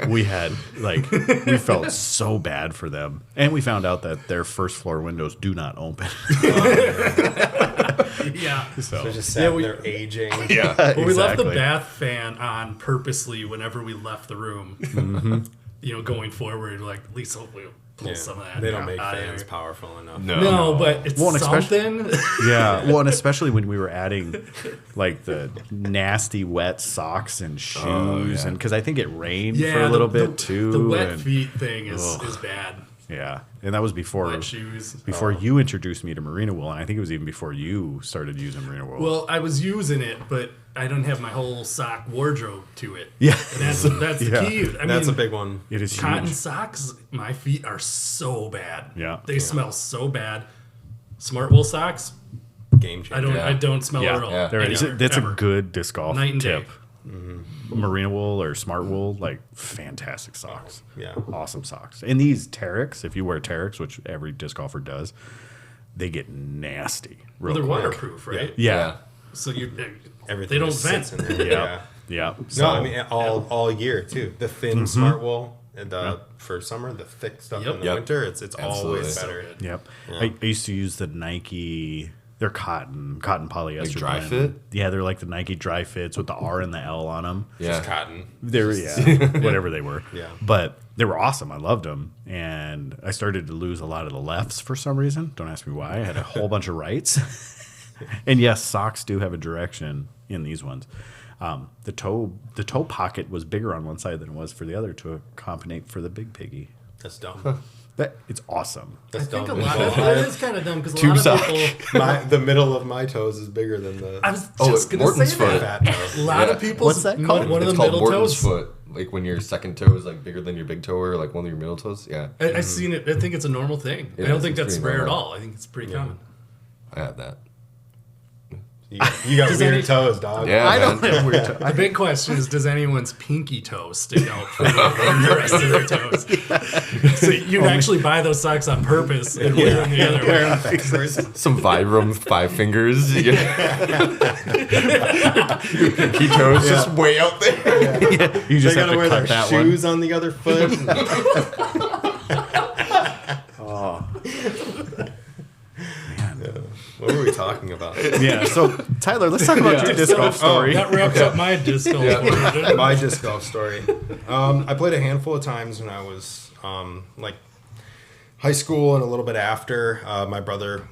We had, we felt so bad for them. And we found out that their first floor windows do not open. Yeah. So just sat there aging. Yeah. Well, we left the bath fan on purposely whenever we left the room. Mm-hmm. Going forward, at least hopefully we'll pull some of that. They don't make out of fans there. powerful enough. No, but it's something. Yeah. Well, and especially when we were adding the nasty wet socks and shoes, and because I think it rained for a little bit too. The wet feet thing is bad. Yeah, and that was before Wet shoes. you introduced me to Merino wool, and I think it was even before you started using Merino wool. Well, I was using it, but I don't have my whole sock wardrobe to it. Yeah, and that's the key. That's a big one. It is cotton huge. socks. My feet are so bad. Yeah, they smell so bad. Smart wool socks. Game changer. I don't smell it at all. Yeah. That's a good disc golf Night and tip. day. Mm-hmm. Merino wool or smart wool, fantastic socks. Yeah. Awesome socks. And these Terex, if you wear Terex, which every disc golfer does, they get nasty real They're quick. waterproof, right? Yeah. So everything they don't just vent. sits in there. Yeah. No, So, I mean all year too. The thin smart wool and for summer, the thick stuff in the winter, it's always better. Yep. Yeah. I used to use the Nike. They're cotton polyester. Dry blend. fit? Yeah, they're like the Nike dry fits with the R and the L on them. Yeah. Just cotton. They're whatever they were. Yeah. But they were awesome. I loved them, and I started to lose a lot of the lefts for some reason. Don't ask me why. I had a whole bunch of rights. And yes, socks do have a direction in these ones. The toe pocket was bigger on one side than it was for the other to accommodate for the big piggy. That's dumb. It's awesome. That's I think dumb. a lot of it is kind of dumb because a lot of people. The middle of my toes is bigger than the. I was just going to Morton's say foot. that. fat toe. A lot of people. What's that called? One of It's the called middle Morton's toes. foot. When your second toe is bigger than your big toe, or one of your middle toes. Yeah. I've seen it. I think it's a normal thing. It I don't is. think It's that's pretty rare at normal. all. I think it's pretty common. I have that. You got Does weird any- toes, dog. Yeah, I man. don't have weird toe. The big question is, does anyone's pinky toe stick out from the rest of their toes? So you'd actually buy those socks on purpose and wear them the other way. Some Vibram 5 fingers. Yeah. Your pinky toes just way out there. You just They have gotta to wear cut their that shoes on the other foot. What were we talking about? one. Yeah. So Tyler, let's talk about your disc golf story. That wraps up my disc golf story. My disc golf story. I played a handful of times when I was high school and a little bit after. My brother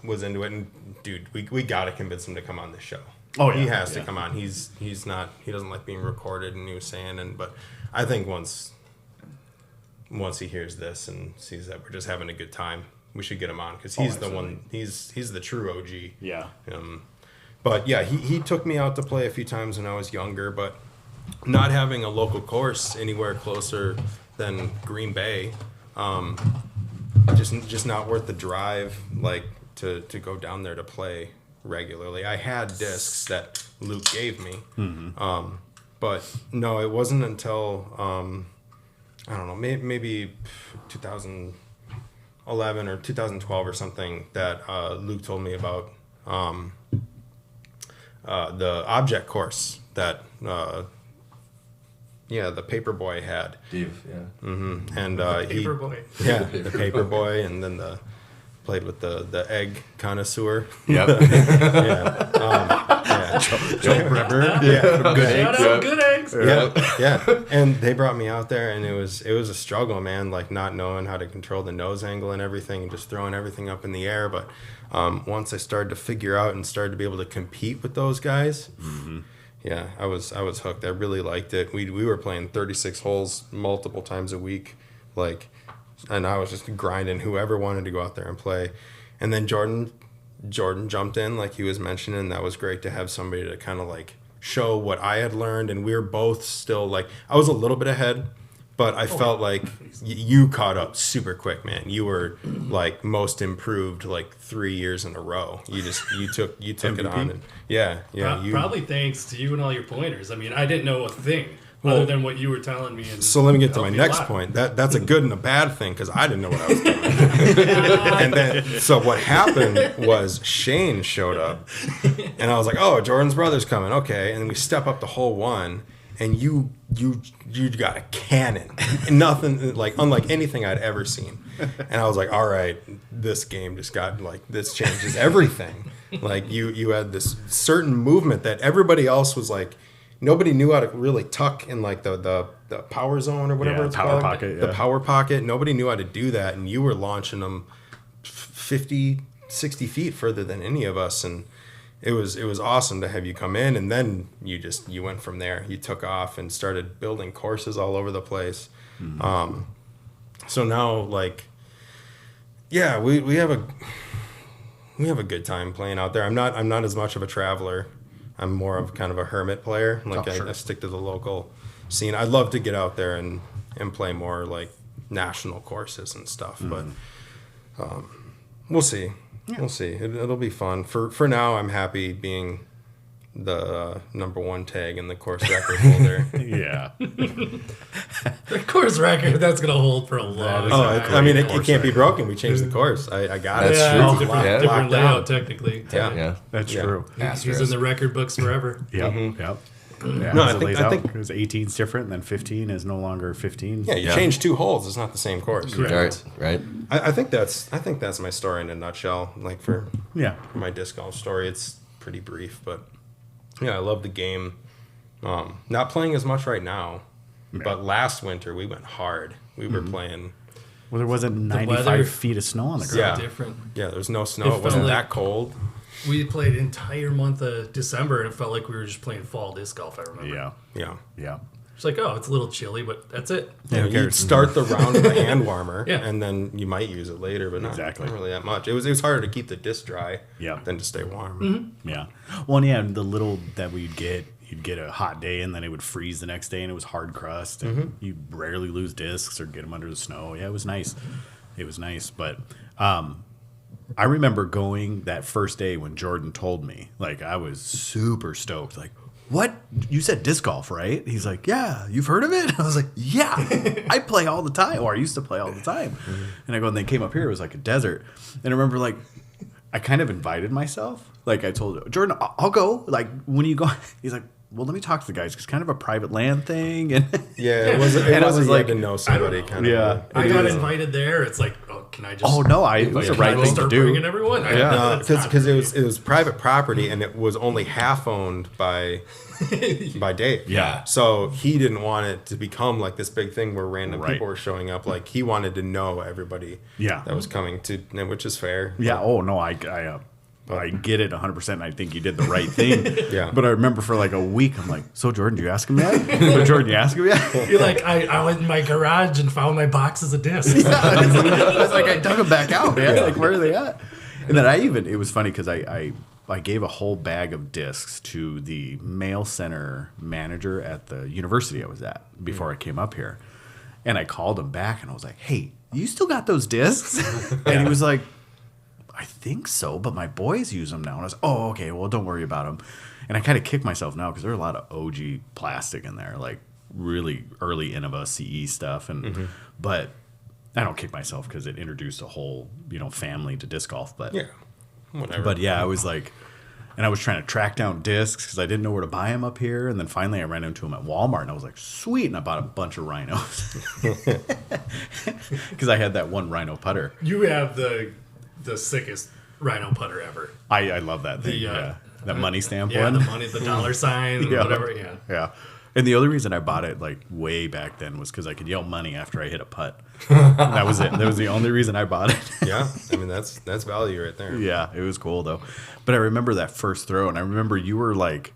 was into it, and dude, we got to convince him to come on this show. Oh, yeah. He has to come on. He doesn't like being recorded, and he was saying, but I think once he hears this and sees that we're just having a good time, we should get him on because he's the one. He's the true OG. Yeah. But yeah, he took me out to play a few times when I was younger, but not having a local course anywhere closer than Green Bay, just not worth the drive, to go down there to play regularly. I had discs that Luke gave me, but no, it wasn't until I don't know, maybe 2011 or 2012 or something that Luke told me about the object course that the Paperboy had. Dave, yeah. And Paperboy. the Paperboy, and then played with the egg connoisseur. Yep. Joe Bremer. Yeah, Good Shout eggs. out good eggs. yeah. And they brought me out there, and it was a struggle, man. Like not knowing how to control the nose angle and everything, and just throwing everything up in the air. But once I started to figure out and started to be able to compete with those guys, yeah, I was hooked. I really liked it. We were playing 36 holes multiple times a week, like, and I was just grinding whoever wanted to go out there and play. And then Jordan jumped in, like he was mentioning. That was great to have somebody to kind of like show what I had learned, and we were both still like, I was a little bit ahead, but I felt like you caught up super quick, man. You were like most improved like 3 years in a row. You took it on, and yeah. Probably thanks to you and all your pointers. I mean, I didn't know a thing other than what you were telling me. And So let me get to my helped me next a lot. point. That's a good and a bad thing because I didn't know what I was doing. And then, so what happened was Shane showed up, and I was like, "Oh, Jordan's brother's coming." Okay, and then we step up to hole one, and you got a cannon, nothing like unlike anything I'd ever seen. And I was like, "All right, this game just got like this changes everything." Like you had this certain movement that everybody else was like. Nobody knew how to really tuck in like the power zone or whatever it's power called. pocket, The yeah. power pocket. Nobody knew how to do that, and you were launching them 50, 60 feet further than any of us, and it was awesome to have you come in, and then you went from there. You took off and started building courses all over the place. So now like, yeah, we have a good time playing out there. I'm not as much of a traveler. I'm more of kind of a hermit player. Like I stick to the local scene. I'd love to get out there and play more like national courses and stuff, but we'll see. Yeah. We'll see. It'll be fun. For now, I'm happy being the number one tag in the course record holder. Yeah. The course record that's gonna hold for a long time. I mean, it can't be broken. We changed the course. I got That's it. true. It's Different, Yeah. different locked layout down. technically. Yeah. That's Yeah. true. He's in the record books forever. Yep. Yep. Yeah, No, as I it think- lays I out, think- because 18 is different, and then 15 is no longer 15. Yeah, you Yeah. change 2 holes. It's not the same course. Correct. Right. I think that's my story in a nutshell. Like for Yeah. my disc golf story, it's pretty brief, but yeah, I love the game. Not playing as much right now, but last winter we went hard. We were playing. Well, there wasn't 95 weather- feet of snow on the ground. Yeah. Different. Yeah, there was no snow. It It wasn't felt that like- cold. We played entire month of December and it felt like we were just playing fall disc golf, I remember. Yeah. Yeah. Yeah. It's like, oh, it's a little chilly, but that's it. Yeah, who You cares? start the round with a hand warmer, Yeah. and then you might use it later, but not, Exactly. not really that much. It was harder to keep the disc dry Yeah. than to stay warm. Mm-hmm. Yeah. Well, and yeah, the little that we'd get, you'd get a hot day and then it would freeze the next day and it was hard crust and you rarely lose discs or get them under the snow. Yeah, it was nice. It was nice. But I remember going that first day when Jordan told me, like, I was super stoked. Like, what? You said disc golf, right? He's like, yeah, you've heard of it? I was like, yeah, I play all the time, or I used to play all the time. And I go, and they came up here, it was like a desert. And I remember, like, I kind of invited myself. Like, I told Jordan, I'll go. Like, when you go, he's like, well, let me talk to the guys. It's kind of a private land thing. And Yeah, it was. It And I was was like like, to know somebody know. kind of. Yeah. I It got is. invited there. It's like, oh, can I just? oh, no, it was the can right I thing to start do. bringing everyone? Yeah. Because it was private property and it was only half owned by Dave. Yeah. So he didn't want it to become like this big thing where random Right. people were showing up. Like he wanted to know everybody. Yeah. That was coming to, which is fair. Yeah. Oh no, I get it 100%. And I think you did the right thing. Yeah. But I remember for like a week, I'm like, so Jordan, did you ask him yet? So Jordan, you ask him yet? You're like, I went in my garage and found my boxes of discs. I was like, I dug them back out, man. Like, where are they at? And then it was funny because I gave a whole bag of discs to the mail center manager at the university I was at before I came up here. And I called him back and I was like, hey, you still got those discs? And he was like, I think so, but my boys use them now. And I was, oh, okay, well, don't worry about them. And I kind of kick myself now because there are a lot of OG plastic in there, like really early Innova CE stuff. And but I don't kick myself because it introduced a whole family to disc golf. But Yeah. Whatever. but yeah, I was like, And I was trying to track down discs because I didn't know where to buy them up here. And then finally I ran into them at Walmart and I was like, sweet. And I bought a bunch of rhinos because I had that one rhino putter. You have the sickest rhino putter ever. I love that thing. Yeah. That money stamp Yeah, one. the money, the dollar sign, Yeah. whatever. Yeah. Yeah. And the only reason I bought it like way back then was because I could yell money after I hit a putt. That was it. That was the only reason I bought it. Yeah, I mean that's value right there. Yeah, it was cool though. But I remember that first throw, and I remember you were like,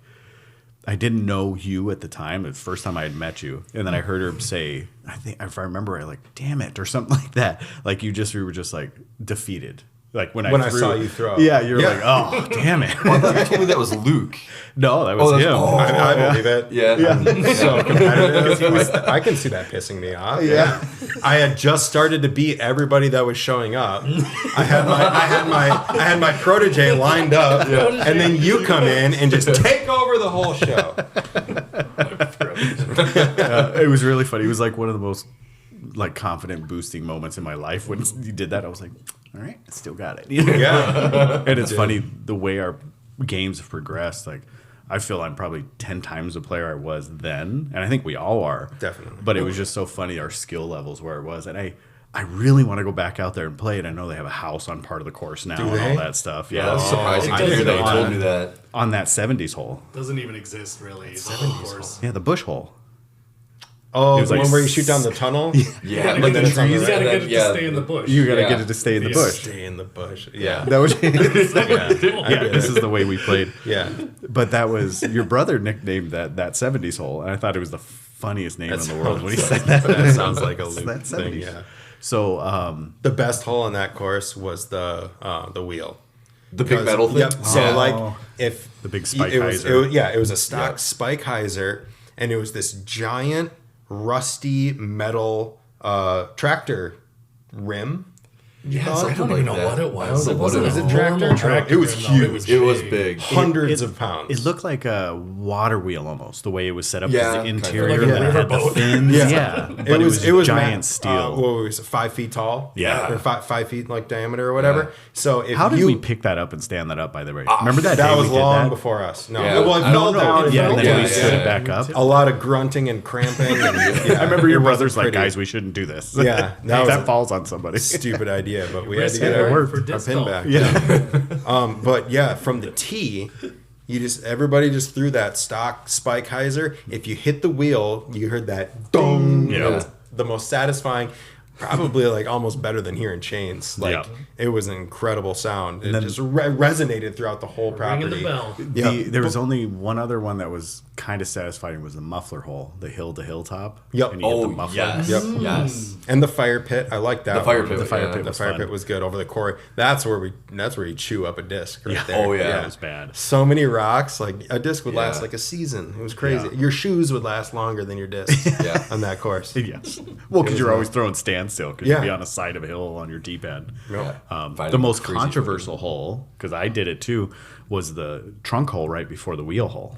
I didn't know you at the time. The first time I had met you, and then I heard her say, I think if I remember, I like, damn it, or something like that. Like you were just like defeated. Like when I saw you throw. Yeah, you were like, oh, damn it. I thought you told me that was Luke. No, that was him. I believe it. Yeah. I'm so competitive. I can see that pissing me off. Yeah. I had just started to beat everybody that was showing up. I had my protege lined up, and then you come in and just take over the whole show. It was really funny. It was like one of the most like confident boosting moments in my life when you did that. I was like, all right, I still got it. You know? Yeah. And it's funny the way our games have progressed. Like I feel I'm probably 10 times the player I was then, and I think we all are. Definitely. But it was just so funny our skill levels where it was, and I really want to go back out there and play it. I know they have a house on part of the course now and all that stuff. Yeah, That was surprising it to hear doesn't that you told on- me that. on that 70s hole. Doesn't even exist really. It's a course. Yeah, the bush hole. Oh, It was the like one where you shoot down the tunnel? Yeah, But then it's on the You right. gotta get it to Yeah. stay in the bush. You gotta Yeah. get it to stay in the Yeah. bush. Stay in the bush. Yeah. That was Yeah. yeah. This is the way we played. Yeah. But that was your brother nicknamed that 70s hole, and I thought it was the funniest name in the world when he said that. That sounds like a It's loop that thing. 70s. Yeah. So The best hole on that course was the wheel. The big metal thing? Yep. So Yeah. like if The big spike it was, hyzer. it was a stock Yeah. spike hyzer, and it was this giant rusty metal tractor rim. Yes, I don't like even know that. what it I was. don't It know wasn't what a it was. normal Tractor? tractor. It was rim, though. huge. It was big. big. Hundreds It- of pounds. it looked like a water wheel almost, the way it was set up. Yeah, The kind of. interior Like a that had the riverboat. fins. Yeah. But it was giant ma- steel. what was it, 5 feet tall? Yeah. Or 5 feet like diameter or whatever. Yeah. So if How did you, we pick that up and stand that up, by the way? Remember that that day was we did long that? before us. No, Yeah. well, it I fell don't know. down. Yeah, and then Yeah, we stood yeah. it back up. A lot of grunting and cramping. And, I remember your it wasn't brother's like, pretty. guys, we shouldn't do this. Yeah, that was that a- falls on somebody. Stupid idea, but we had to Risk get it our, for our disc pin golf. back. Yeah. But yeah, from the tee, everybody just threw that stock spike hyzer. If you hit the wheel, you heard that dong. Yeah. It was the most satisfying, probably like almost better than hearing chains. Like Yeah. it was an incredible sound. It then- just resonated throughout the whole property. Ringing the bell. There was only one other one that was kind of satisfying was the muffler hole, the hill to hilltop. Yep. And you hit the Oh, muffler. yes. Yep. Yes. And the fire pit, I like that. The fire one. pit, The fire yeah. pit The was fire fun. pit was good over the core. That's where you chew up a disc right Yeah. there. Oh, yeah. That was bad. So many rocks, like a disc would last Yeah. like a season. It was crazy. Yeah. Your shoes would last longer than your discs Yeah. on that course. Yes. Well, because was you're not- always throwing standstill because Yeah. you'd be on the side of a hill on your D-pad. Yep. Finding The most crazy controversial hole, because I did it too, was the trunk hole right before the wheel hole.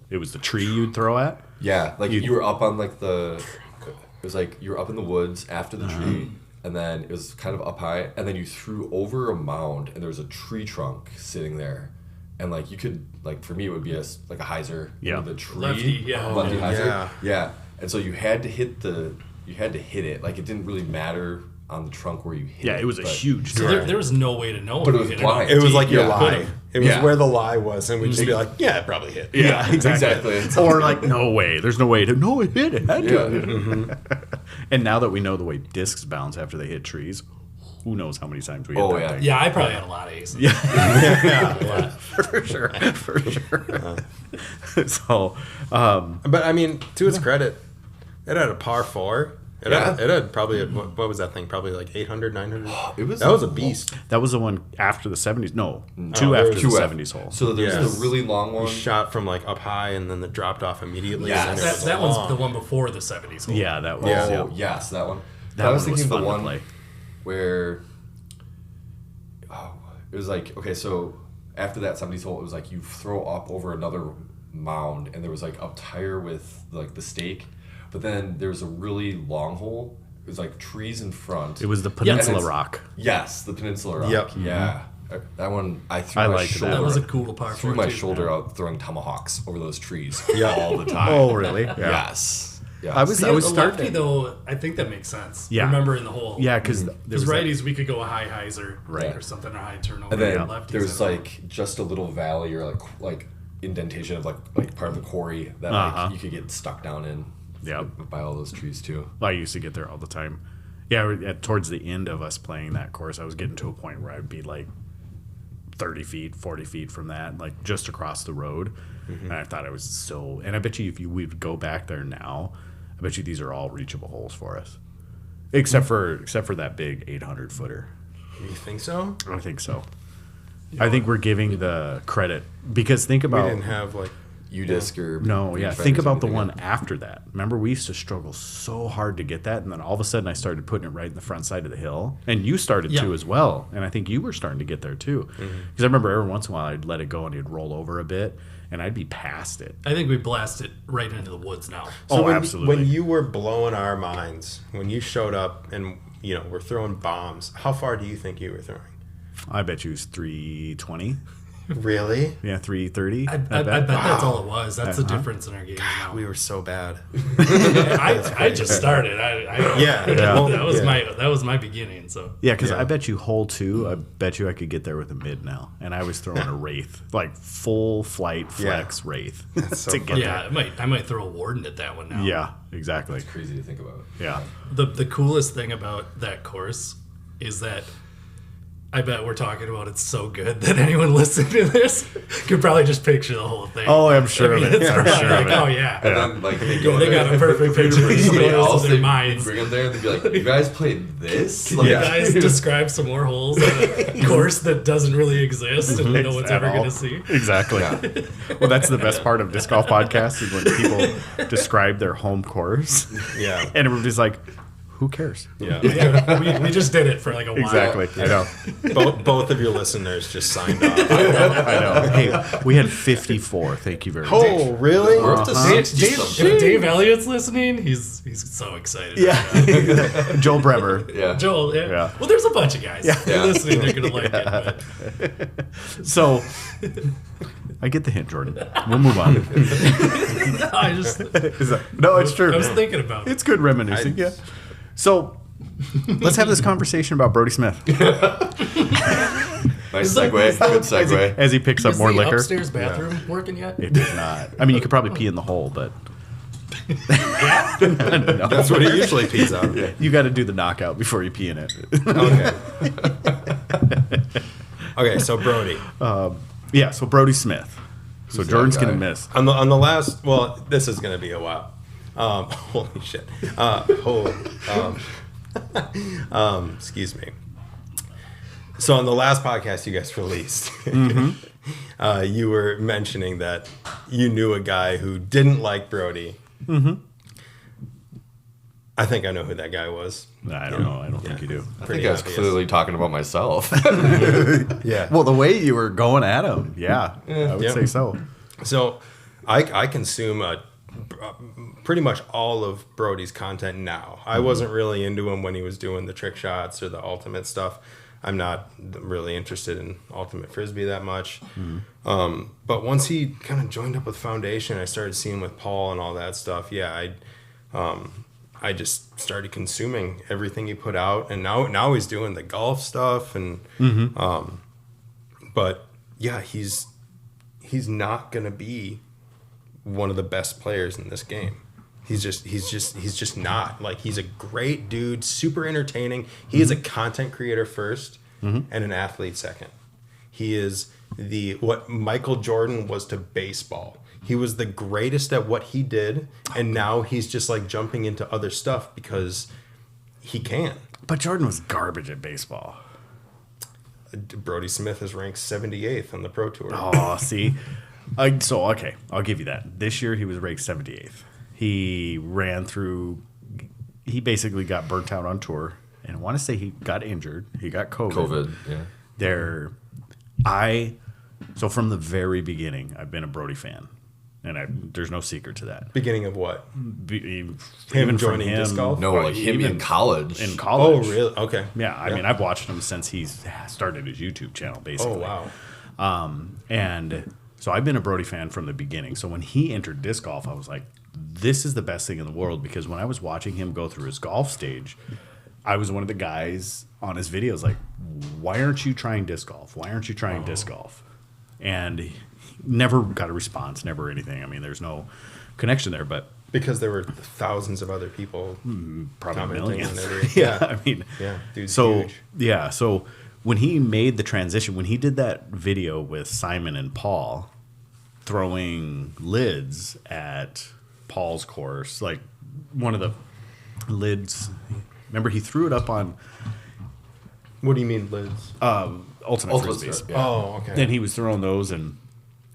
It was the tree you'd throw at. Yeah, like You- you were up on like the. It was like you were up in the woods after the tree, and then it was kind of up high, and then you threw over a mound, and there was a tree trunk sitting there, and like you could like for me it would be like a hyzer. Yeah. With a tree. Lefty, yeah. Lefty Oh, hyzer. yeah. Yeah, and so you had to hit it. Like it didn't really matter on the trunk where you hit it. Yeah, it was a but- huge So tree. there was no way to know. But if it was you hit blind. It was like your Yeah. lie. It was Yeah. where the lie was, and we'd just be like, "Yeah, it probably hit." Yeah, exactly. Or like, no way. There's no way to. No, it hit. It had to. Yeah. And now that we know the way discs bounce after they hit trees, who knows how many times we hit Oh, that yeah. thing. Yeah, I probably had a lot of aces. Yeah, for sure, for sure. So, But I mean, to its credit, it had a par 4. It had probably what was that thing? Probably like 800, 900. It was That was a beast. that was the one after the 70s. No, two there after was the Two 70s hole. So there's Yes. the really long one. Shot from like up high, and then it dropped off immediately. Yes. and then it was That one's long. the one before the 70s. hole. Yeah, that was. Yeah. Oh yes, that one. That I was one was thinking fun the to one play. where it was like okay, so after that 70s hole, it was like you throw up over another mound, and there was like a tire with like the stake, but then there was a really long hole. It was like trees in front. It was the Yeah, and Peninsula it's- Rock. Yes, the Peninsula Rock. Yep. Yeah. That one, I threw I my liked that. shoulder. That was a cool par Threw four my too. shoulder out throwing tomahawks over those trees Yeah. all the time. Oh, really? Yeah. Yes. Yes. I was See, a lefty starting. though, I think that makes sense. Yeah. Remember in the hole. Yeah, because Because righties, we could go a high hyzer Right. or something, or high turnover. And then Lefties, there's I don't know. like just a little valley or like indentation of like part of the quarry that like you could get stuck down in. Yep. By all those trees too. I used to get there all the time. Yeah, towards the end of us playing that course, I was getting to a point where I'd be like 30 feet, 40 feet from that, like just across the road. And I thought I was so. And I bet you if we would go back there now, I bet you these are all reachable holes for us, except for that big 800 footer. You think so? I think so. I think we're giving the credit because think We about didn't have like. U-disc or no, yeah. beach Think vendors about the or anything. one after that. Remember, we used to struggle so hard to get that, and then all of a sudden, I started putting it right in the front side of the hill, and you started Yeah. to as well. And I think you were starting to get there too, because I remember every once in a while I'd let it go and it'd roll over a bit, and I'd be past it. I think we blast it right into the woods now. Oh, when, absolutely. When you were blowing our minds, when you showed up and we're throwing bombs, how far do you think you were throwing? I bet you it was 320. Really? Yeah, 330. I bet that's all it was. That's the difference in our game now. We were so bad. I just started. Yeah. That was my beginning. So Yeah, because Yeah. I bet you hole 2, I bet you I could get there with a mid now, and I was throwing a wraith, like full flight flex wraith so to get funny. yeah, I might throw a warden at that one now. there. Yeah, exactly. It's crazy to think about. Yeah. The coolest thing about that course is that I bet we're talking about it's so good that anyone listening to this could probably just picture the whole thing. Oh, I'm sure of it. It's I'm probably sure like, of it. oh yeah. And then like they Yeah, go they there, got a perfect picture of somebody else, in they their minds. bring them there and they'd be like, "You guys played this?" Like, You guys describe some more holes on a course that doesn't really exist and no one's At ever all. going to see. Exactly. Well, that's the best part of disc golf podcasts is when people describe their home course, Yeah. and everybody's like, "Who cares?" Yeah. Yeah, we just did it for like a while. Exactly. I know. Both of your listeners just signed off. I know. Hey, we had 54. Thank you very much. Oh, really? we're up to Dave, 60 something. if Dave Elliott's listening, he's so excited. Yeah. Joel Bremer. Yeah. Joel, yeah. Yeah. Well, there's a bunch of guys. Yeah. They're listening, they're gonna like it. But So, I get the hint, Jordan. We'll move on. I just No, it's true. I was thinking about it. It's good reminiscing. Yeah. So, let's have this conversation about Brody Smith Nice segue. Good segue. as he picks up Is more the liquor. upstairs bathroom working yet? It does not. I mean, you could probably pee in the hole, but That's what he usually pees out. you got to do the knockout before you pee in it. Okay. Okay, so Brody. Yeah. So Brody Smith. So Who's that Jordan's guy? gonna miss. On the last, well, this is gonna be a while. Holy shit. Excuse me. So on the last podcast you guys released, you were mentioning that you knew a guy who didn't like Brody. I think I know who that guy was. I don't know. I don't think you do. I think I was clearly talking about myself. Yeah. Well, the way you were going at him, yeah, I would Yeah. say so. So I consume pretty much all of Brody's content now. I wasn't really into him when he was doing the trick shots or the ultimate stuff. I'm not really interested in ultimate frisbee that much. But once he kind of joined up with Foundation, I started seeing with Paul and all that stuff. Yeah, I just started consuming everything he put out, and now he's doing the golf stuff and but yeah, he's not gonna be one of the best players in this game. He's just not. Like, he's a great dude, super entertaining. He is a content creator first and an athlete second. He is what Michael Jordan was to baseball. He was the greatest at what he did, and now he's just like jumping into other stuff because he can. But Jordan was garbage at baseball. Brody Smith is ranked 78th on the Pro Tour. Oh, see. Okay, I'll give you that. This year he was ranked 78th. He basically got burnt out on tour. And I want to say he got injured. He got COVID. Yeah. So from the very beginning, I've been a Brody fan. there's no secret to that. Beginning of what? Even Him from joining disc golf? No, like him in college. In college. Oh, really? Okay. Yeah, I mean, I've watched him since he's started his YouTube channel, basically. Oh, wow. And so I've been a Brody fan from the beginning. So when he entered disc golf, I was like, this is the best thing in the world, because when I was watching him go through his golf stage, I was one of the guys on his videos like, why aren't you trying disc golf? Why aren't you trying disc golf? And he never got a response, never anything. I mean, there's no connection there, but Because there were thousands of other people probably commenting millions. on every- Yeah, I mean, Yeah, dude's so huge. yeah, so when he made the transition, when he did that video with Simon and Paul throwing lids at Paul's course, like one of the lids, remember he threw it up on What do you mean lids? Ultimate Frisbees. Yeah. Oh, okay. And he was throwing those and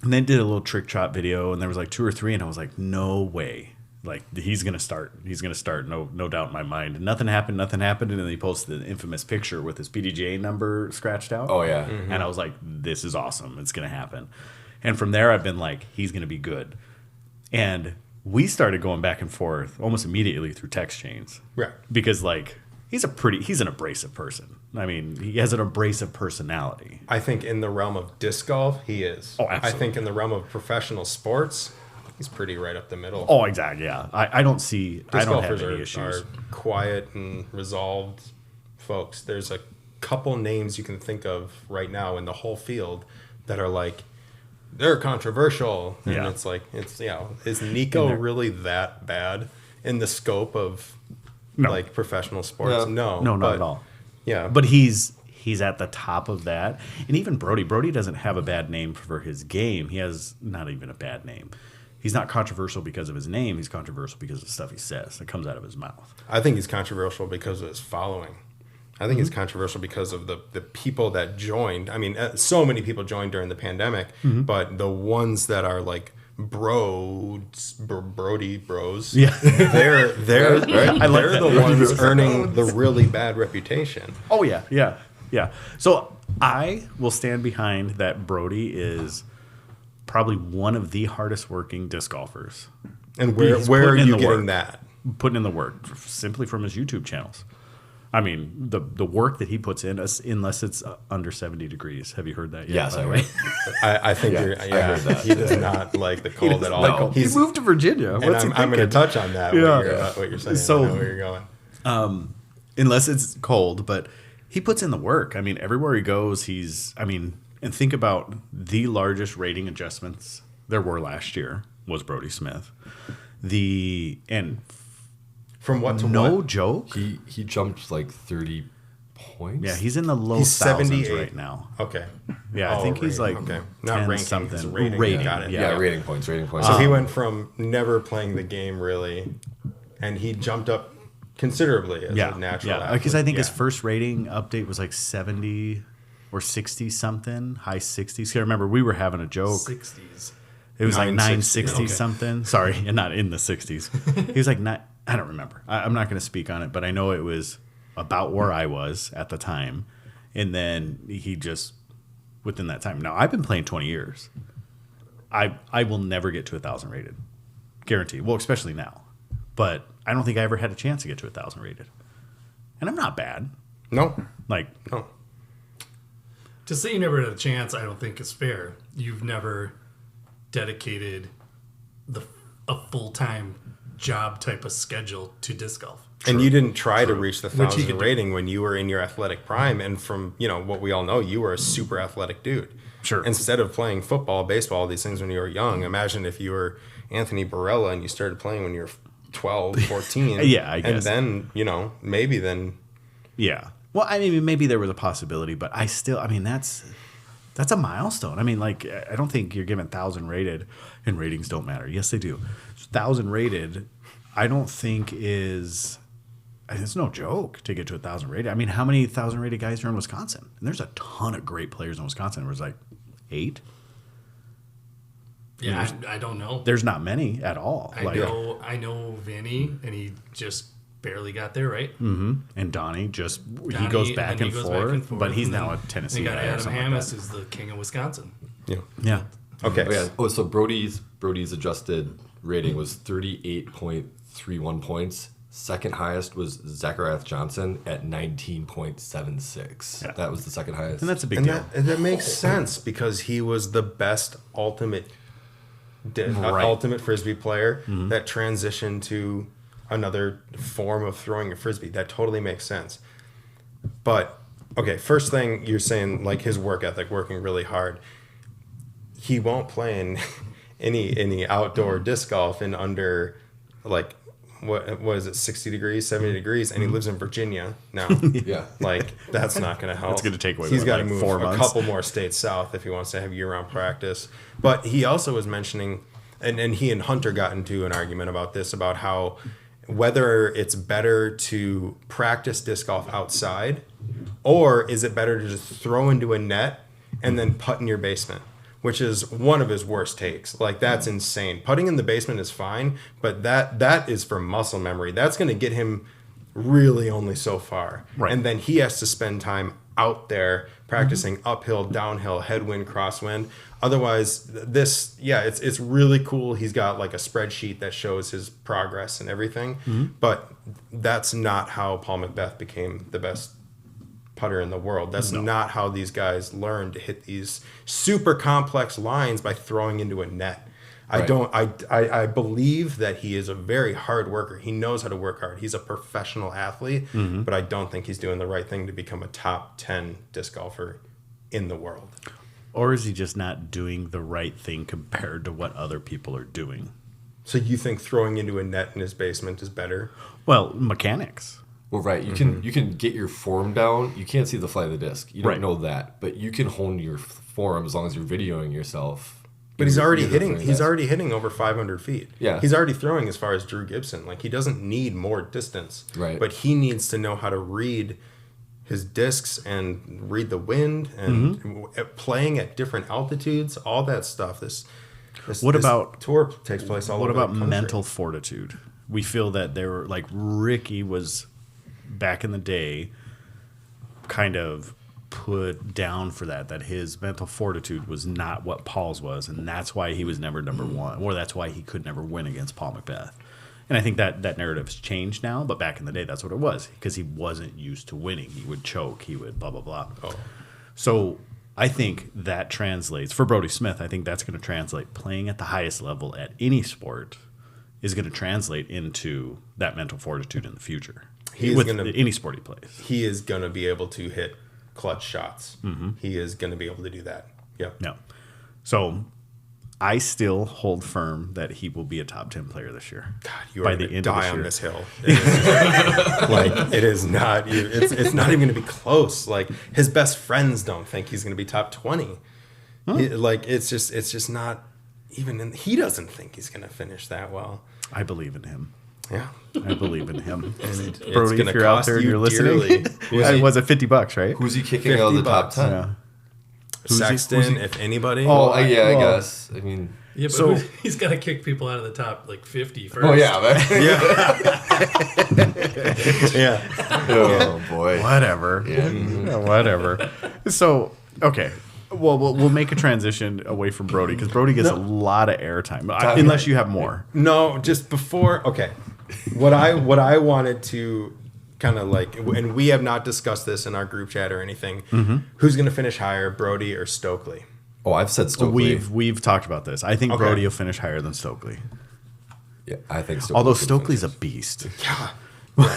then did a little trick shot video, and there was like 2 or 3, and I was like, no way. Like, he's gonna start. He's gonna start. No doubt in my mind. Nothing happened. And then he posted the infamous picture with his PDGA number scratched out. Oh, yeah. And I was like, this is awesome. It's gonna happen. And from there, I've been like, he's gonna be good. And we started going back and forth almost immediately through text chains. Right. Because like he's an abrasive person. I mean, he has an abrasive personality. I think in the realm of disc golf, he is. Oh, I absolutely. think in the realm of professional sports, he's pretty right up the middle. Oh, exactly. Yeah, I don't disc have golfers any are issues. quiet and resolved folks. There's a couple names you can think of right now in the whole field that are like, they're controversial. And Yeah. it's like, is Nico really that bad in the scope of No. like professional sports? No. No, not but- at all. Yeah. But he's at the top of that. And even Brody doesn't have a bad name for his game. He has not even a bad name. He's not controversial because of his name. He's controversial because of the stuff he says that comes out of his mouth. I think he's controversial because of his following. I think he's controversial because of the people that joined. I mean, so many people joined during the pandemic, but the ones that are like Brody bros, Yeah. they're I like they're that. the ones earning the really bad reputation. Oh, yeah, yeah, yeah. So I will stand behind that Brody is probably one of the hardest working disc golfers. And where He's are putting in you the getting work. that? Putting in the work simply from his YouTube channels. I mean, the work that he puts in, unless it's under 70 degrees. Have you heard that yet? Yes, by I the way? heard. I think Yeah, you're. I Yeah, heard that. he does not like the cold at all. No. He moved to Virginia. And What's I'm he going to thinking? touch on that. Yeah. What you're saying. So- I know where you're going. Unless it's cold, but he puts in the work. I mean, everywhere he goes, and think about the largest rating adjustments there were last year was Brody Smith. From what to No what? joke. He jumped like 30 points. Yeah, he's in the low He's thousands 78. right now. Okay. Yeah, I Oh, think he's like rating. Okay. Not 10 ranking, something. it's rating. Got it. Yeah, rating points. So he went from never playing the game really, and he jumped up considerably as a natural athlete. Because I think his Yeah. first rating update was like 70 or 60 something, high 60s. I remember we were having a joke. 60s. It was like 960, 960 okay. something. Sorry, and not in the 60s. He was like, I don't remember. I'm not going to speak on it, but I know it was about where I was at the time. And then he just, within that time. Now, I've been playing 20 years. I will never get to 1,000 rated. Guarantee. Well, especially now. But I don't think I ever had a chance to get to 1,000 rated. And I'm not bad. No. Like, No. To say you never had a chance, I don't think is fair. You've never dedicated a full-time job type of schedule to disc golf. And you didn't try to reach the Which he 1,000 could do. rating when you were in your athletic prime. And from, what we all know, you were a super athletic dude. Sure. Instead of playing football, baseball, these things when you were young, imagine if you were Anthony Barella and you started playing when you were 12, 14. Yeah, I guess. And then, maybe then. yeah. Well, I mean, maybe there was a possibility, but that's a milestone. I mean, like, I don't think you're given 1,000 rated, and ratings don't matter. Yes, they do. 1,000 rated, I don't think it's no joke to get to 1,000 rated. I mean, how many 1,000 rated guys are in Wisconsin? And there's a ton of great players in Wisconsin. There's like 8. Yeah, I don't know. There's not many at all. I know Vinny, and he just barely got there, right? And Donnie he Donnie, goes back and and he goes forth, back and forth, but he's and now then a Tennessee You got guy or Adam something Hammis, like that. who's the king of Wisconsin. Yeah. Yeah. Okay. Oh, yeah. Oh, so Brody's adjusted rating was 38.31 points. Second highest was Zacharias Johnson at 19.76. Yeah. That was the second highest. And that's a big And deal. that makes sense because he was the best ultimate frisbee player that transitioned to another form of throwing a frisbee. That totally makes sense. But okay, first thing you're saying, like his work ethic, working really hard. He won't play in any outdoor disc golf in under like what is it, 60 degrees, 70 degrees, and he lives in Virginia now. Yeah. Like that's not going to help. It's going to take away. He's got to like move 4 a months. couple more states south if he wants to have year-round practice. But he also was mentioning, and he and Hunter got into an argument about this, about how whether it's better to practice disc golf outside or is it better to just throw into a net and then putt in your basement, which is one of his worst takes. Like, that's insane. Putting in the basement is fine, but that is for muscle memory. That's going to get him really only so far. Right. And then he has to spend time out there practicing uphill, downhill, headwind, crosswind. Otherwise, it's really cool. He's got like a spreadsheet that shows his progress and everything. But that's not how Paul McBeth became the best putter in the world. That's not how these guys learn to hit these super complex lines by throwing into a net. Right. I believe that he is a very hard worker. He knows how to work hard. He's a professional athlete, but I don't think he's doing the right thing to become a top 10 disc golfer in the world. Or is he just not doing the right thing compared to what other people are doing? So you think throwing into a net in his basement is better? Well, mechanics. Well, right. You can get your form down. You can't see the flight of the disc. You don't Right. know that, but you can hone your form as long as you're videoing yourself. But he's already You're hitting. doing He's that. already hitting over 500 feet. Yeah. He's already throwing as far as Drew Gibson. Like, he doesn't need more distance. Right. But he needs to know how to read his discs and read the wind and playing at different altitudes. All that stuff. This tour takes place all What over about the country. mental fortitude? We feel that there were, like, Ricky was back in the day kind of put down for that his mental fortitude was not what Paul's was, and that's why he was never number one, or that's why he could never win against Paul McBeth. And I think that narrative has changed now, but back in the day, that's what it was, because he wasn't used to winning. He would choke, he would blah, blah, blah. Oh. So I think that translates, for Brody Smith, I think that's going to translate. Playing at the highest level at any sport is going to translate into that mental fortitude in the future. With any sport he plays. He is going to be able to hit clutch shots. He is going to be able to do that. Yep. No. So I still hold firm that he will be a top 10 player this year. God, you are by going the to end of die this on year. this hill. It is not. It's not even going to be close. Like, his best friends don't think he's going to be top 20. It's just not even. He doesn't think he's going to finish that well. I believe in him. Yeah. I believe in him. It's Brody, gonna if you're out cost there and you you're listening, dearly. it was at $50, right? Who's he kicking out of the top 10? Yeah. Who's Sexton, he? if anybody. Oh, I well, guess. I mean, Yeah, but So- he's got to kick people out of the top like 50 first. oh yeah, Yeah. oh boy. Whatever. Yeah. Yeah, whatever. So, okay. Well, we'll make a transition away from Brody because Brody gets a lot of airtime, unless you have more. No, just before. Okay, what I wanted to kind of like, and we have not discussed this in our group chat or anything. Who's going to finish higher, Brody or Stokely? Oh, I've said Stokely. We've talked about this. I think Okay. Brody will finish higher than Stokely. Yeah, I think Stokely. Although could Stokely's a finish. beast.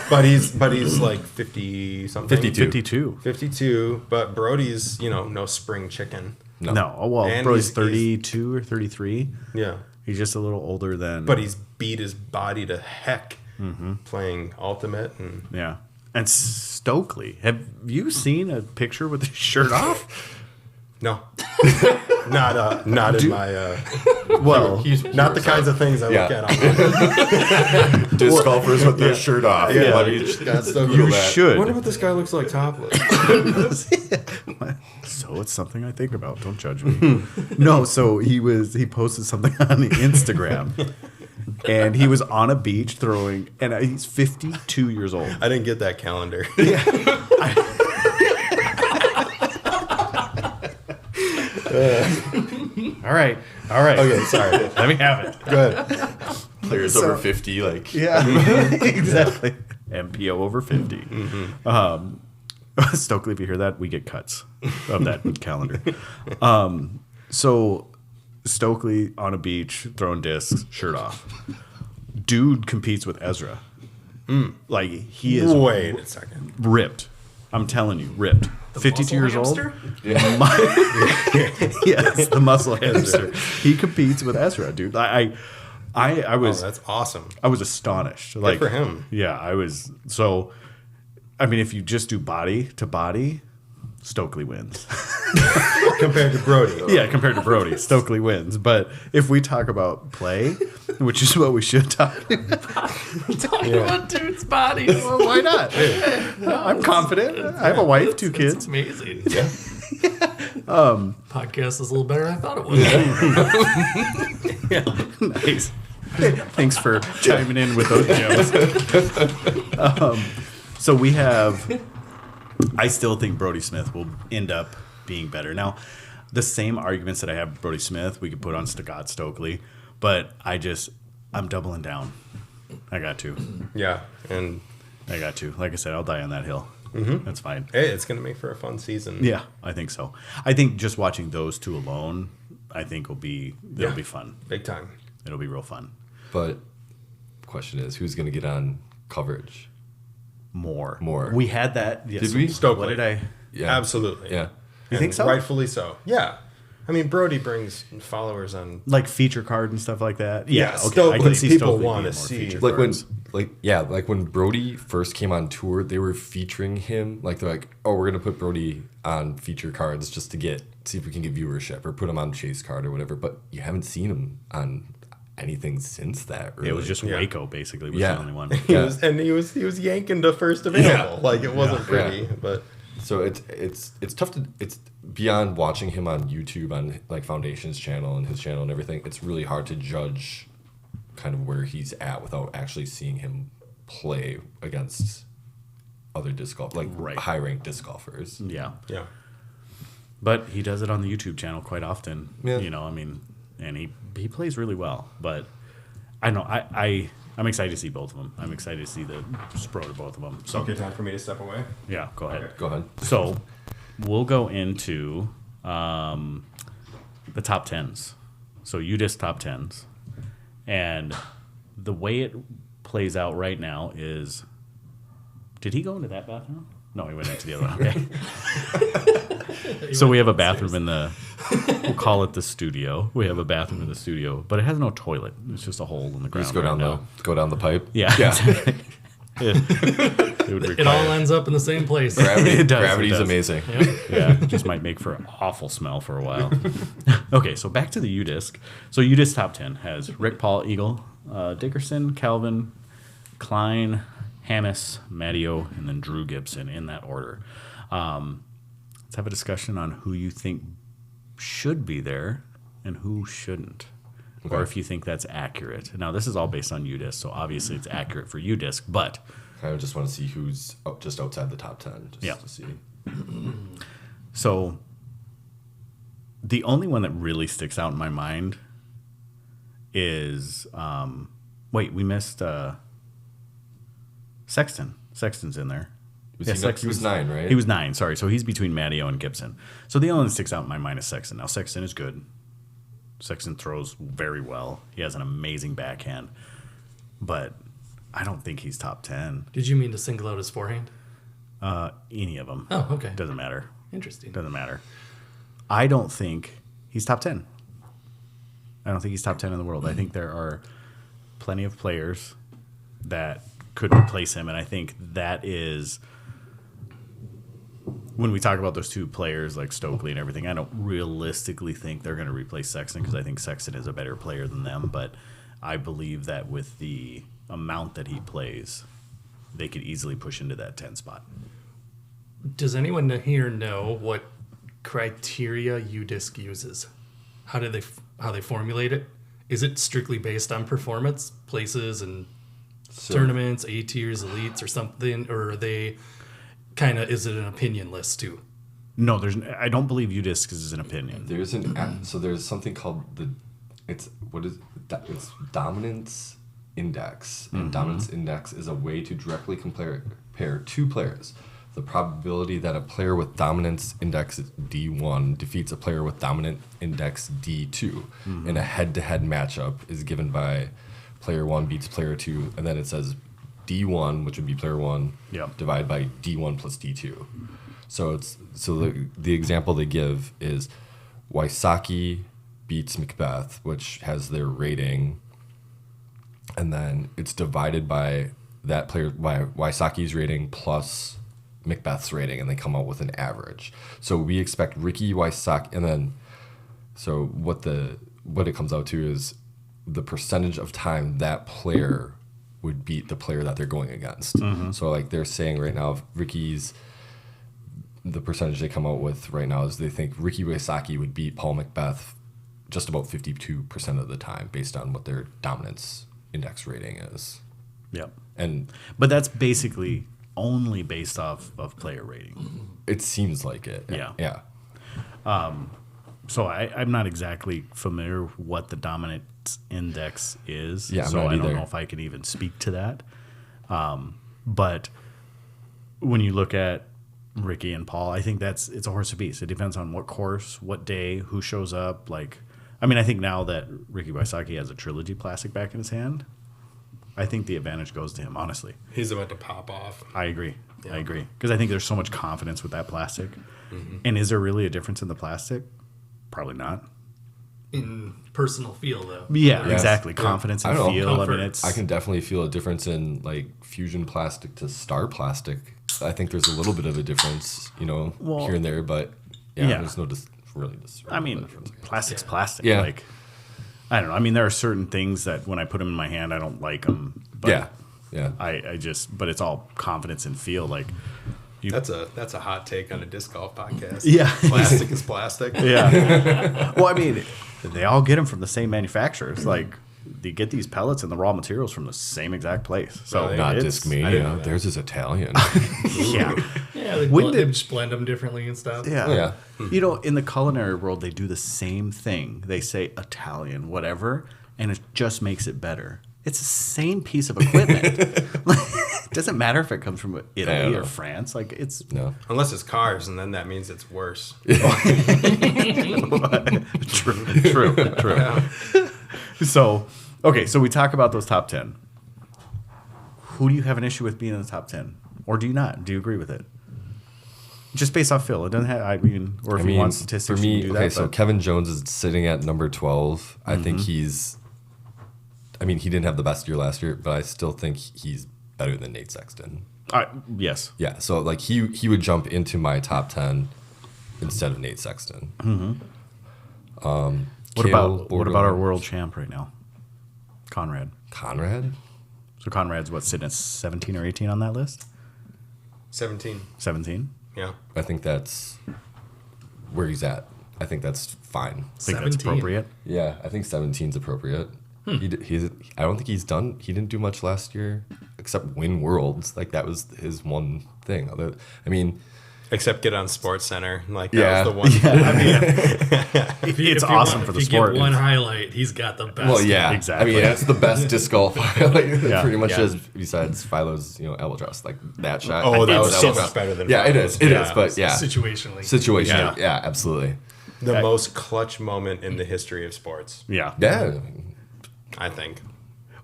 But he's like 50 something. 52. 52. But Brody's no spring chicken. No. Oh, well, And Brody's he's 32 or 33. Yeah. He's just a little older than. But he's beat his body to heck playing Ultimate. And Yeah. And Stokely, have you seen a picture with his shirt off? no, not in my Well, not the kinds of things I look Yeah. at online. Disc golfers with their shirt off. Yeah. Let me That's so you cool. should. I wonder what this guy looks like topless. So it's something I think about. Don't judge me. No, so he posted something on Instagram, and he was on a beach throwing, and he's 52 years old. I didn't get that calendar. All right, All right. Okay, sorry. Let me have it. Good. Players over 50, like Yeah, exactly. MPO over 50. Stokely, if you hear that, we get cuts of that calendar. So Stokely on a beach, throwing discs, shirt off. Dude competes with Ezra. Like, he is Wait a second. ripped. I'm telling you, ripped. 52 years old. Hamster? Yes, the muscle hamster. He competes with Ezra, dude. I Oh, was that's awesome. I was astonished. Good for him. Yeah, I was. So, I mean, if you just do body to body, Stokely wins. Compared to Brody. Yeah, compared to Brody, Stokely wins. But if we talk about play, which is what we should talk about, Talking about dude's body. well, why not? I'm confident. I have a wife, 2 kids. It's amazing. yeah. Podcast is a little better than I thought it was. Nice. Thanks for chiming in with those jokes. So we have. I still think Brody Smith will end up being better. Now, the same arguments that I have with Brody Smith, we could put on Scott Stokely, but I'm doubling down. I got to. Yeah, and I got to. Like I said, I'll die on that hill. That's fine. hey, it's going to make for a fun season. Yeah, I think so. I think just watching those two alone, I think it'll be fun. Big time. It'll be real fun. But the question is, who's going to get on coverage? More. We had that. Yes. Did we? Stokely. What did I? Yeah. Absolutely. Yeah. You think And so? Rightfully so. Yeah. I mean, Brody brings followers on. Like feature card and stuff like that. Yeah, I Stokely, can see people Stokely wanna being more see- feature Like when, cards. like when Brody first came on tour, they were featuring him. Like they're like, oh, we're gonna put Brody on feature cards just to see if we can get viewership or put him on chase card or whatever. But you haven't seen him on anything since that. Really. It was just Yeah. Waco basically was Yeah. the only one. He was yanking to first available. Like it wasn't pretty, but So it's tough to it's beyond watching him on YouTube on like Foundation's channel and his channel and everything. It's really hard to judge kind of where he's at without actually seeing him play against other disc golf like Right. high ranked disc golfers. Yeah. yeah. But he does it on the YouTube channel quite often. Yeah. You know, I mean, and he plays really well. But I know I'm excited to see both of them. I'm excited to see the sprot of both of them. So Okay, time for me to step away. yeah, go ahead. Go ahead. So we'll go into the top tens. So UDIS top tens, and the way it plays out right now is. Did he go into that bathroom? No, he went into the other one. Okay. So we have a bathroom in the. We'll call it the studio. We have a bathroom in the studio, but it has no toilet. It's just a hole in the ground. Just go right down now. go down the pipe. Yeah. Yeah. It would It all require. ends up in the same place. It does, Gravity's it does. amazing. Yeah, it just might make for an awful smell for a while. Okay, so back to the UDisc. So UDisc top 10 has Rick Paul, Eagle, Dickerson, Calvin, Klein, Hammis, Matteo, and then Drew Gibson in that order. Let's have a discussion on who you think should be there and who shouldn't. Or Okay. if you think that's accurate. Now, this is all based on UDisc, so obviously it's accurate for UDisc, but I just want to see who's just outside the top 10 just Yeah. to see. so the only one that really sticks out in my mind is wait, we missed Sexton. Sexton's in there. Was he was 9, right? He was 9, sorry. So he's between Matteo and Gibson. So the only one that sticks out in my mind is Sexton. Now, Sexton is good. Sexton throws very well. He has an amazing backhand. But I don't think he's top 10. Did you mean to single out his forehand? Any of them. Oh, okay. Doesn't matter. Interesting. Doesn't matter. I don't think he's top 10. I don't think he's top 10 in the world. I think there are plenty of players that could replace him. And I think that is... When we talk about those two players like Stokely and everything, I don't realistically think they're going to replace Sexton because I think Sexton is a better player than them. But I believe that with the amount that he plays, they could easily push into that 10 spot. Does anyone here know what criteria UDisc uses? How they formulate it? Is it strictly based on performance, places, and tournaments, A tiers, elites, or something? Or are they kind of? Is it an opinion list too? No, I don't believe UDisc is an opinion. There's there's something called the it's dominance index, and dominance index is a way to directly compare two players. The probability that a player with dominance index D1 defeats a player with dominant index D2 in a head-to-head matchup is given by player 1 beats player 2, and then it says D1, which would be player 1, divided by D1 plus D2. So the example they give is Wysocki beats Macbeth, which has their rating, and then it's divided by that player by Wysocki's rating plus Macbeth's rating, and they come out with an average. So we expect Ricky Wysocki, and then so what it comes out to is the percentage of time that player would beat the player that they're going against. So like they're saying right now, the percentage they come out with right now is they think Ricky Wysocki would beat Paul Macbeth just about 52% of the time based on what their dominance index rating is. Yep. But that's basically only based off of player rating. It seems like it. Yeah. So I'm not exactly familiar with what the dominance index is. Yeah, so I don't either. know if I can even speak to that. But when you look at Ricky and Paul, I think it's a horse of beast. It depends on what course, what day, who shows up. I think now that Ricky Wysocki has a trilogy plastic back in his hand, I think the advantage goes to him, honestly. He's about to pop off. I agree. Because I think there's so much confidence with that plastic. And is there really a difference in the plastic? Probably not. In personal feel, though. Yeah, exactly. Confidence and feel. Comfort. I can definitely feel a difference in like fusion plastic to star plastic. I think there's a little bit of a difference, here and there, but there's no really difference. Plastic's plastic. Yeah. I don't know. There are certain things that when I put them in my hand, I don't like them. But yeah. But it's all confidence and feel. That's a hot take on a disc golf podcast. Yeah. Plastic is plastic. Yeah. Well, they all get them from the same manufacturers. They get these pellets and the raw materials from the same exact place. So Really? Not Discmania. Theirs is Italian. Yeah. Yeah, they just blend them differently and stuff. Yeah. In the culinary world, they do the same thing. They say Italian, whatever, and it just makes it better. It's the same piece of equipment. It doesn't matter if it comes from Italy or France. No. Unless it's cars, and then that means it's worse. True. So we talk about those top 10. Who do you have an issue with being in the top 10? Or do you not? Do you agree with it? Just based off Phil. It doesn't have, or if you want statistics, for me, you can do that. so Kevin Jones is sitting at number 12. I think he didn't have the best year last year, but I still think he's better than Nate Sexton. Yes. Yeah, so he would jump into my top 10 instead of Nate Sexton. What about our world champ right now? Conrad. So Conrad's sitting at 17 or 18 on that list? 17. 17? Yeah. I think that's where he's at. I think that's fine. I think that's 17. appropriate. Yeah, I think 17's appropriate. I don't think he didn't do much last year except win worlds. That was his one thing. Except get on Sports Center. That Yeah. was the one. It's awesome for the sport. If you get one highlight, he's got the best. Well, yeah, Exactly. that's the best disc golf pretty much Yeah. is besides Philo's, albatross, that shot. Oh, that was was so albatross. much better than Yeah, it Philo's. is. It is, but yeah, Situationally. yeah, absolutely. The most clutch moment in the history of sports, Yeah. Yeah, I think.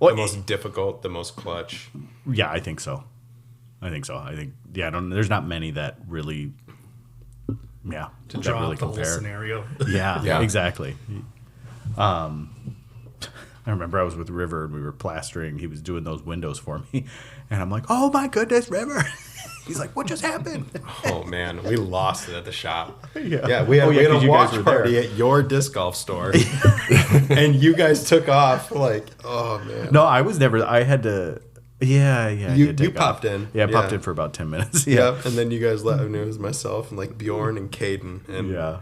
Well, The most difficult, the most clutch. Yeah, I think so. There's not many that really, To draw really up the whole compare. scenario. Yeah, exactly. I remember I was with River and we were plastering. He was doing those windows for me. And I'm like, oh my goodness, River. He's like, what just happened? Oh, man. We lost it at the shop. Yeah. We had 'cause a you watch guys were party there. at your disc golf store. And you guys took off. Oh, man. No, I was never. I had to. Yeah. I You did take popped off. in. Yeah, I popped Yeah. in for about 10 minutes. Yeah. Yep. And then you guys let me know it was myself and Bjorn and Caden. And, it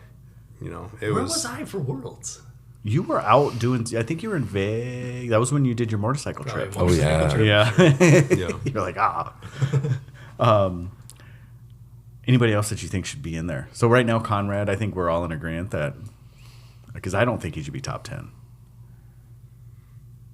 Where was. was I for Worlds? You were out doing. I think you were in Vegas. That was when you did your motorcycle trip. Oh, yeah. Yeah. You're like, Anybody else that you think should be in there? So right now, Conrad, I think we're all in agreement that, because I don't think he should be top 10.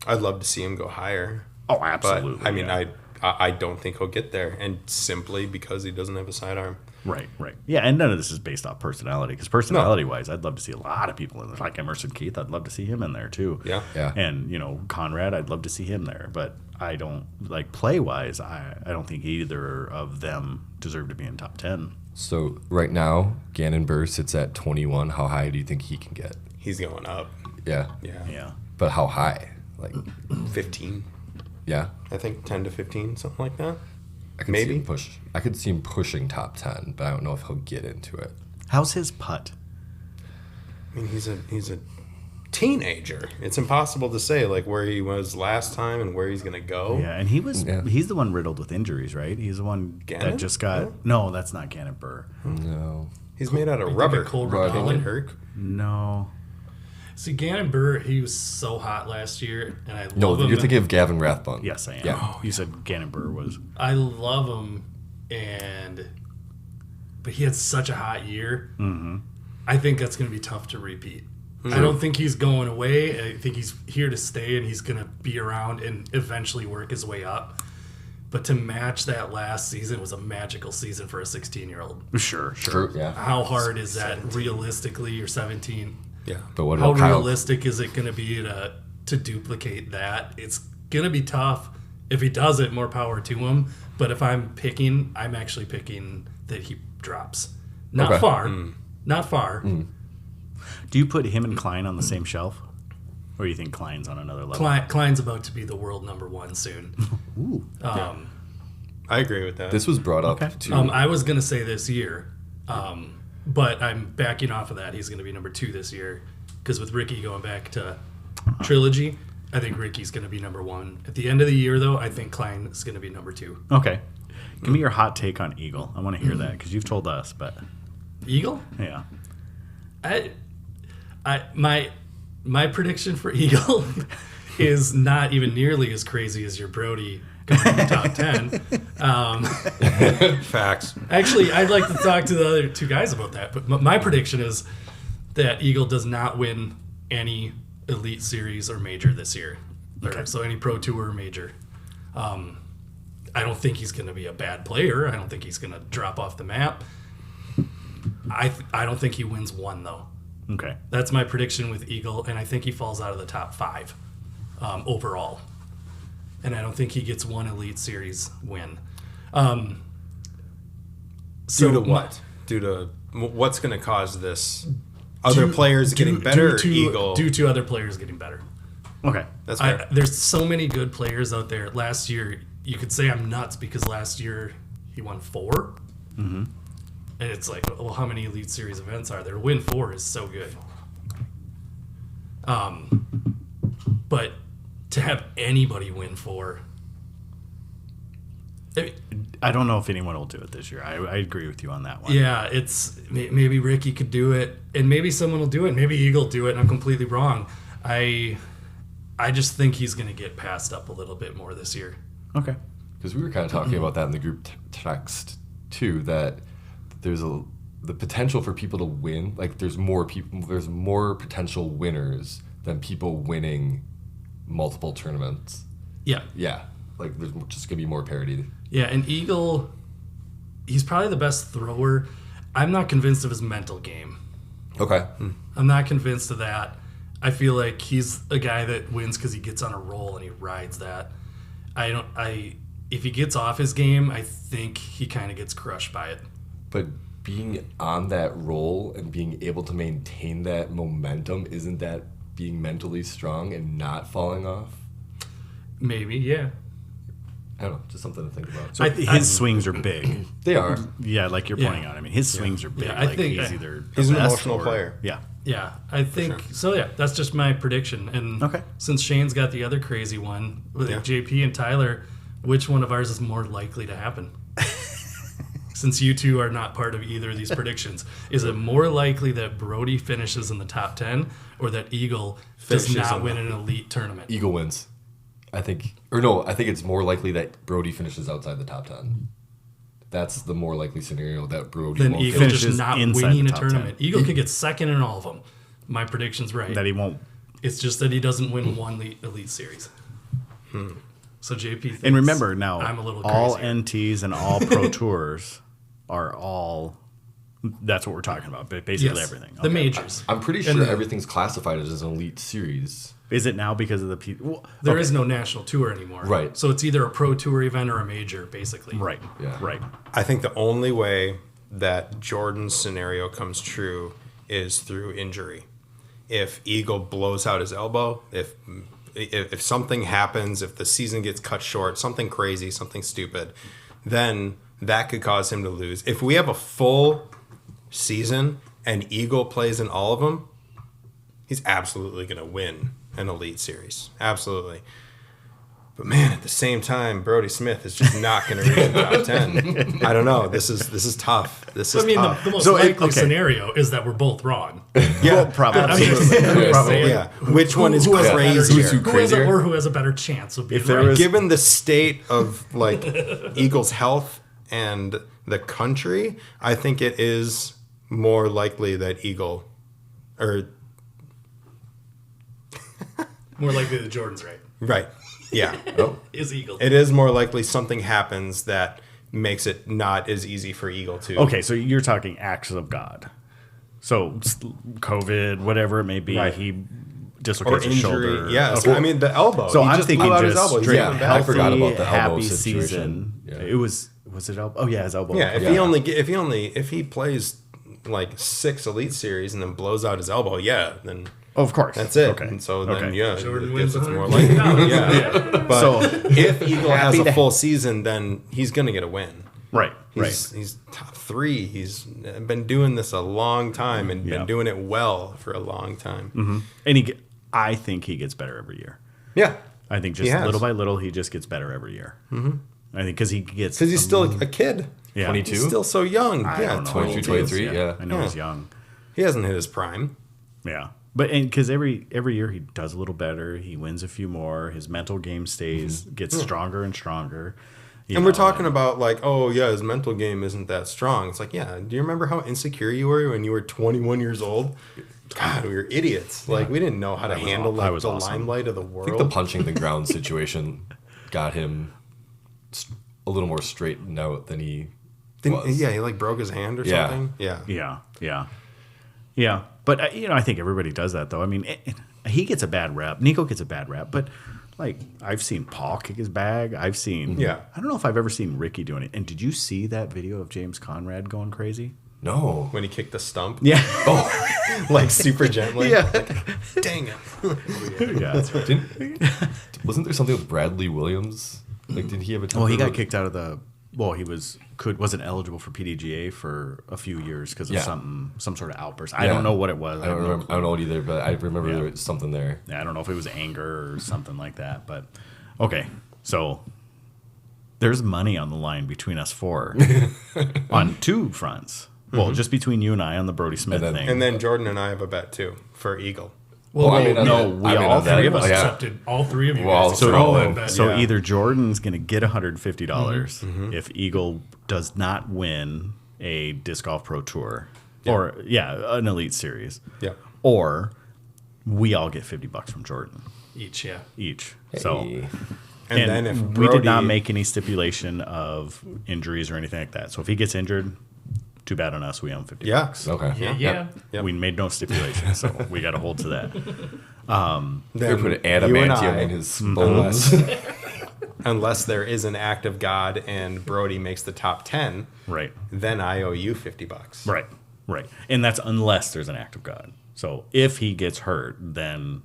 I'd love to see him go higher. Oh, absolutely. But I mean, yeah. I don't think he'll get there, and simply because he doesn't have a sidearm. Right. Yeah, and none of this is based off personality, because personality-wise, I'd love to see a lot of people in there. Like Emerson Keith, I'd love to see him in there, too. Yeah. And, Conrad, I'd love to see him there. But I don't, like, play-wise, I don't think either of them deserve to be in top 10. So right now, Gannon Burr sits at 21. How high do you think he can get? He's going up. Yeah. Yeah. But how high? Like 15. Yeah. I think 10 to 15, something like that. I could Maybe. I could see him pushing top 10, but I don't know if he'll get into it. How's his putt? I mean, he's a teenager. It's impossible to say like where he was last time and where he's gonna go. Yeah, and he's the one riddled with injuries, right? He's the one Gannon? that just got... No, that's not Gannon Burr. No. He's made out of You rubber. think of Cole Right. Can't Rowland? get hurt. No. See, Gannon Burr, he was so hot last year, and I No, love him. you're thinking of Gavin Rathbun. Yes, I am. Yeah. You said Gannon Burr was... I love him, but he had such a hot year. Mm-hmm. I think that's going to be tough to repeat. I don't think he's going away. I think he's here to stay, and he's going to be around and eventually work his way up. But to match that last season was a magical season for a 16-year-old. Sure. True. Yeah. How hard is that realistically? You're 17. Yeah. But what How about Kyle? realistic is it going to be to duplicate that? It's going to be tough. If he does it, more power to him. But if I'm actually picking that he drops. Not Okay. far. Not far. Do you put him and Klein on the same shelf? Or do you think Klein's on another level? Klein's about to be the world #1 soon. Ooh. I agree with that. This was brought up Okay. too. I was going to say this year, but I'm backing off of that. He's going to be #2 this year. Because with Ricky going back to Trilogy, I think Ricky's going to be #1. At the end of the year, though, I think Klein is going to be #2. Okay. Give me your hot take on Eagle. I want to hear that, because you've told us, but... Eagle? Yeah. My prediction for Eagle is not even nearly as crazy as your Brody going in the top 10. Facts. Actually, I'd like to talk to the other two guys about that. But my prediction is that Eagle does not win any Elite Series or Major this year. So any Pro Tour or Major. I don't think he's going to be a bad player. I don't think he's going to drop off the map. I don't think he wins one, though. Okay. That's my prediction with Eagle, and I think he falls out of the top 5 overall. And I don't think he gets one Elite Series win. Due to what? Due to what's going to cause this? Other players getting better, Eagle? Due to other players getting better. Okay. That's fair. There's so many good players out there. Last year, you could say I'm nuts because last year he won 4. Mm-hmm. And it's like, well, how many Elite Series events are there? To win 4 is so good. But to have anybody win 4, I don't know if anyone will do it this year. I agree with you on that one. yeah, it's maybe Ricky could do it, and maybe someone will do it. Maybe Eagle will do it, and I'm completely wrong. I just think he's going to get passed up a little bit more this year. Okay. Because we were kind of talking about that in the group text too, that there's the potential for people to win. Like there's more potential winners than people winning multiple tournaments. Yeah. Yeah. Like there's just gonna be more parity. Yeah, and Eagle, he's probably the best thrower. I'm not convinced of his mental game. Okay. I'm not convinced of that. I feel like he's a guy that wins because he gets on a roll and he rides that. If he gets off his game, I think he kind of gets crushed by it. But being on that roll and being able to maintain that momentum, isn't that being mentally strong and not falling off? Maybe, yeah. I don't know, just something to think about. So his swings are big. They are. Yeah, like you're Yeah. pointing out. I mean, his swings are big. Yeah, I like think- he's either He's the an best emotional player. Yeah. Yeah, I think so. Yeah, that's just my prediction. And Okay. since Shane's got the other crazy one with Yeah. JP and Tyler, which one of ours is more likely to happen? Since you two are not part of either of these predictions, is it more likely that Brody finishes in the top 10 or that Eagle does Finishes not in win the- an elite tournament? Eagle wins. I think it's more likely that Brody finishes outside the top 10. That's the more likely scenario, that Brody Then won't Eagle finish. finishes just not inside winning the a top tournament. 10. Eagle could get second in all of them. My prediction's right. That he won't It's just that he doesn't win one elite series. So JP thinks And remember now, I'm a little all crazier. NTs and all Pro Tours are all. That's what we're talking about. But basically Yes, everything. the Okay. majors. I'm pretty And sure the- everything's classified as an elite series. Is it now because of the well, There is no national tour anymore. Right. So it's either a pro tour event or a major, basically. right? Yeah. Right. I think the only way that Jordan's scenario comes true is through injury. If Eagle blows out his elbow, if something happens, if the season gets cut short, something crazy, something stupid, then that could cause him to lose. If we have a full season and Eagle plays in all of them, he's absolutely going to win an elite series. Absolutely. But man, at the same time, Brody Smith is just not going to reach the top 10. I don't know. This is tough. This is I mean, tough. the most So likely okay. scenario is that we're both wrong. Yeah, probably. I'm just saying, yeah. Which one is who has a better- crazier? Who's who who has a- crazier? or who has a better chance of being If there right. was- Given the state of like Eagles' health and the country, I think it is more likely that Eagle or More likely that Jordan's right. right. Yeah. Oh, Is Eagle. It is more likely something happens that makes it not as easy for Eagle to. Okay, so you're talking acts of God. So COVID, whatever it may be, Right. he Or dislocates his injury. shoulder. Yes. Okay. I mean, the elbow. So He I'm just thinking blew out his just elbow. He's straight coming back. healthy, I forgot about the elbow happy situation. season. Yeah. It was it elbow? Oh yeah, his elbow. Yeah, Okay. if he plays like 6 Elite Series and then blows out his elbow, yeah, then Oh, of course. that's it. Okay. And so then Okay. yeah, Jordan I wins guess it's more $150,000. likely. Yeah. But So if Eagle has happy a to- full season, then he's gonna get a win. right, He's top 3. He's been doing this a long time and Yeah. been doing it well for a long time. Mm-hmm. And I think he gets better every year. Yeah, I think He just has. little by little, he just gets better every year. Mm-hmm. I think because he gets because he's still a kid. yeah. 22? He's still so young. I Yeah, don't know. 22, 23, yeah. I know Yeah. he's young. He hasn't hit his prime. Yeah, but because every year he does a little better, he wins a few more. His mental game stays gets stronger and stronger. You And we're know, talking about like, oh yeah, his mental game isn't that strong. It's like, yeah, do you remember how insecure you were when you were 21 years old? God, we were idiots. Like we didn't know how to handle I like was the awesome. limelight of the I think world. the punching the ground situation got him a little more straightened out than he was. Yeah, he like broke his hand or Yeah. something. Yeah. Yeah. But I think everybody does that though. I mean, he gets a bad rep. Nico gets a bad rep, but like I've seen Paul kick his bag. I've seen. Yeah. I don't know if I've ever seen Ricky doing it. And did you see that video of James Conrad going crazy? No. When he kicked the stump, Yeah. like super gently. Yeah. Dang it. Yeah. Wasn't there something with Bradley Williams? Like, did he have a Well, he temper- got kicked out of the. Well, he wasn't eligible for PDGA for a few years because of Yeah. some sort of outburst. I Yeah. don't know what it was. I don't have no remember. I don't know it either, but I remember Yeah. there was something there. Yeah, I don't know if it was anger or something like that, but okay. So there's money on the line between us four on 2 fronts. Well, just between you and I on the Brody Smith And then- thing. And then Jordan and I have a bet too for Eagle. Well, I mean, no, on we that- I mean, all on that- three of us yeah. accepted. All 3 of you Well, guys so- accepted oh, that bet. So Yeah. either Jordan's going to get $150 if Eagle does not win a disc golf pro tour or an elite series, Yeah. or we all get $50 from Jordan each, yeah. each. So. Hey. And then if we did not Brody- make any stipulation of injuries or anything like that. So if he gets injured, too bad on us. We own $50. Yeah. Okay. Yeah. Yep. We made no stipulation, so we got to hold to that. They put Then you and adamantium I, in his bones. unless there is an act of God and Brody makes the top 10, Right, then I owe you $50. right. And that's unless there's an act of God. So if he gets hurt, then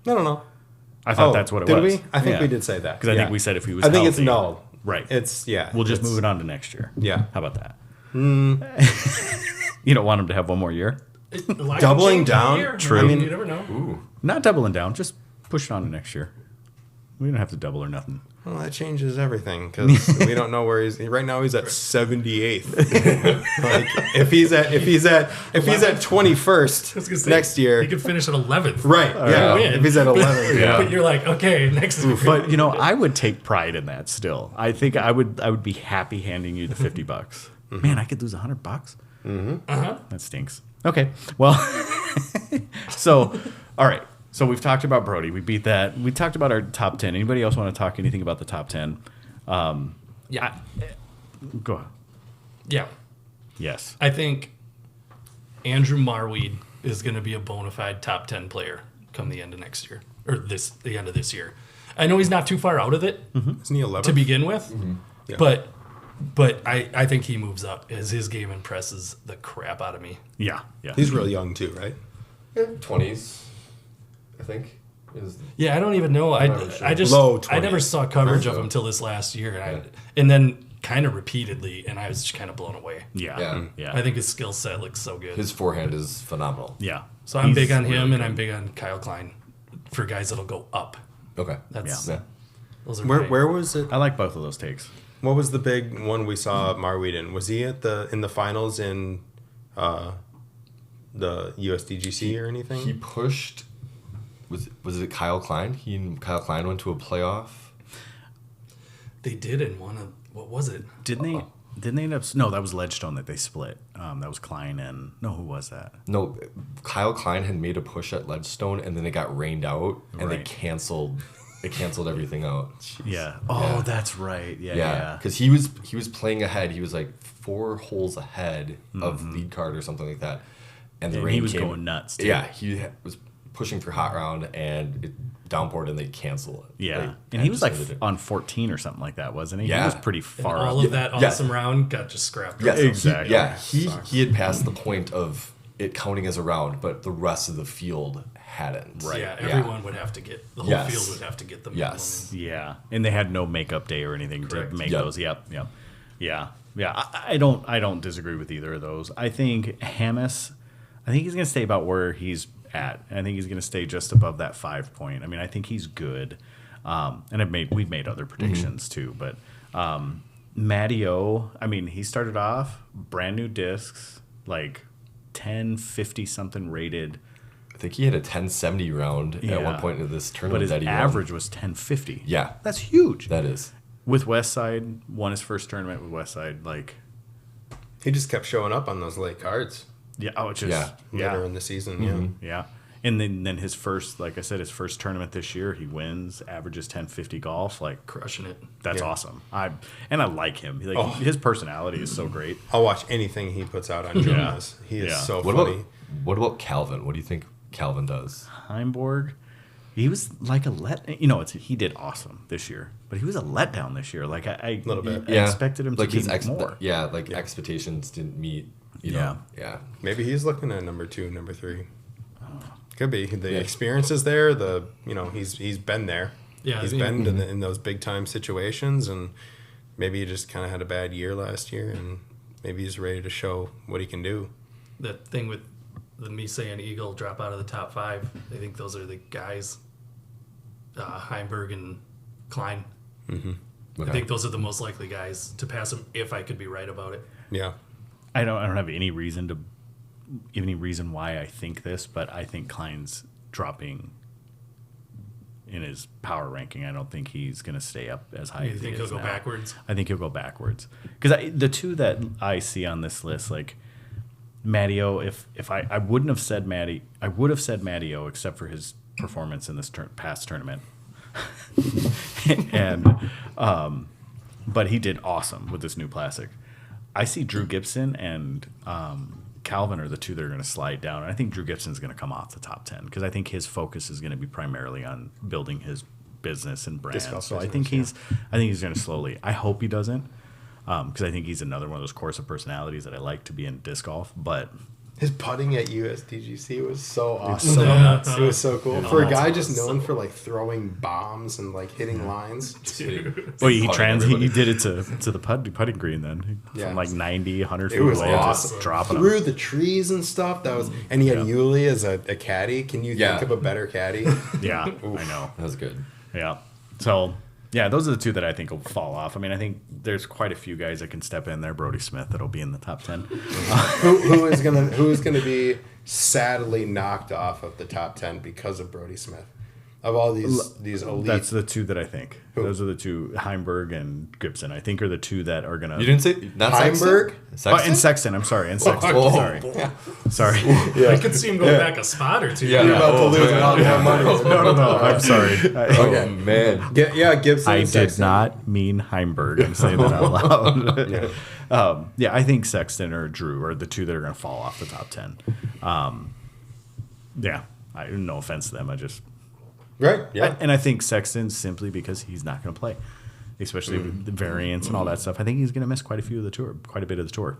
No. I thought Oh, that's what it did was. we? I think we did say that. Because I think Yeah. we said if he was I think it's healthy- null. Right. It's, yeah. We'll just it's- move it on to next year. Yeah. How about that? You don't want him to have one more year? A lot can Doubling change in a down? year. True. I mean, I mean- you never know. Ooh. Not doubling down. Just push it on to next year. We don't have to double or nothing. Well, that changes everything because we don't know where he's. Right now, he's at 78th. Like if he's at 21st I was gonna say, next year, he could finish at 11th. right? Yeah. Win. If he's at 11th, yeah. But you're like, okay, next year. But I would take pride in that still. I think I would be happy handing you the $50. Man, I could lose $100. That stinks. Okay. Well, so all right. So we've talked about Brody. We beat that. We talked about our top 10. Anybody else want to talk anything about the top 10? Yeah. Go ahead. Yeah. Yes. I think Andrew Marweed is going to be a bona fide top 10 player come the end of next year, or the end of this year. I know he's not too far out of it Isn't he 11? to begin with, Yeah. but I think he moves up as his game impresses the crap out of me. Yeah. Yeah. He's really young too, right? 20s, I think. Yeah, I don't even know. not sure. I just Low I never 20s. saw coverage of so. him till this last year, Yeah. and then kind of repeatedly, and I was just kind of blown away. Yeah. Yeah. Yeah. I think his skill set looks so good. His forehand is phenomenal. Yeah. So I'm He's big on him, really and I'm good. big on Kyle Klein for guys that'll go up. Okay. That's Yeah. those are Where was it? I like both of those takes. What was the big one we saw Marweed in? Was he in the finals in the USDGC or anything? He pushed. Was it Kyle Klein? He and Kyle Klein went to a playoff. They did in one of what was it? Didn't they? Didn't they end up? No, that was Ledgestone that they split. That was Klein and who was that? No, Kyle Klein had made a push at Ledgestone, and then it got rained out, and they Right. canceled. It canceled everything out. Yeah. Oh, Yeah. that's right. Yeah. Yeah, Yeah. because he was playing ahead. He was like 4 holes ahead of lead card or something like that, and the And rain he was came. going nuts, too. Yeah, was pushing for hot round, and it downpoured, and they canceled it. Yeah. Like, And he was like decided to- on 14 or something like that, wasn't he? He Yeah. was pretty And far all up. of that Yeah. awesome round got just scrapped. Yeah, right? Exactly. He had passed the point of it counting as a round, but the rest of the field hadn't. Right. Yeah, everyone would have to get the whole Yes. field would have to get the minimum. Yes. Yeah, and they had no makeup day or anything Correct. to make Yep. those. Yep. Yeah. I don't disagree with either of those. I think Hamas, I think he's going to stay about where he's at. I think he's going to stay just above that 5 point. I mean, I think he's good. And we've made other predictions too, but Matty O, I mean, he started off brand new discs, like 1050 something rated, I think he had a 1070 round at Yeah. one point in this but tournament his that he won. average was 1050. Yeah, That's huge. that is. With Westside, won his first tournament with Westside. Like, He just kept showing up on those late cards yeah, oh, it's just, Yeah. later in the season. yeah. And then his first, like I said, his first tournament this year, he wins, averages 1050 golf. Like, Crushing it. that's Yeah. awesome. I like him. Like, his personality is so great. I'll watch anything he puts out on Jonas. He is Yeah. so What funny. about Calvin? What do you think Calvin does? Heimborg, he was like he did awesome this year, but he was a letdown this year. Like, I Little bit. I expected him to be more. Expectations didn't meet. Yeah. Yeah. Maybe he's looking at number 2, number 3. Could be the experience is there. He's been there. Yeah, he's I mean- been in those big time situations, and maybe he just kind of had a bad year last year, and maybe he's ready to show what he can do. That thing with the Mise and Eagle drop out of the top 5. I think those are the guys, Heimberg and Klein. I Okay. think those are the most likely guys to pass him if I could be right about it. Yeah, I don't have any reason why I think this, but I think Klein's dropping in his power ranking. I don't think he's going to stay up as high You as think he he'll is go now. backwards? I think he'll go backwards because the two that I see on this list, like Matteo, if I wouldn't have said Matty, I would have said Matteo except for his performance in this past tournament, and but he did awesome with this new plastic. I see Drew Gibson and Calvin are the two that are going to slide down. And I think Drew Gibson's going to come off the top 10 because I think his focus is going to be primarily on building his business and brand. Disc golf So I business, think he's going to slowly. I hope he doesn't because I think he's another one of those course of personalities that I like to be in disc golf. But his putting at USDGC was so awesome. so nuts. It was so cool Yeah. for a Oh, guy that's just known awesome. for like throwing bombs and like hitting lines. well, he Everybody. did it to the putting green then Yeah. from like 90, 100 feet It was away, awesome. just dropping Through them. the trees and stuff. That was, and he had Yuli as a caddy. Can you Yeah. think of a better caddy? Yeah, I know. That was good. Yeah. So, yeah, those are the two that I think will fall off. I mean, I think there's quite a few guys that can step in there. Brody Smith that'll be in the top 10. who is gonna be sadly knocked off of the top 10 because of Brody Smith? Of all these elite. That's the two that I think. Who? Those are the two, Heimberg and Gibson, I think are the two that are going to... You didn't say not Heimberg? Sexton? and Sexton, I'm sorry. And Sexton, Oh. sorry. Sorry. I could see him going back a spot or two. Yeah. You're about to Oh, lose man. all that money. No, I'm sorry. Oh, man. Gibson. I and did Sexton. not mean Heimberg. I'm saying that out loud. Yeah, I think Sexton or Drew are the two that are going to fall off the top 10. Yeah, no offense to them. I just... Right. Yeah. And I think Sexton simply because he's not going to play, especially with the variants and all that stuff. I think he's going to miss quite a bit of the tour.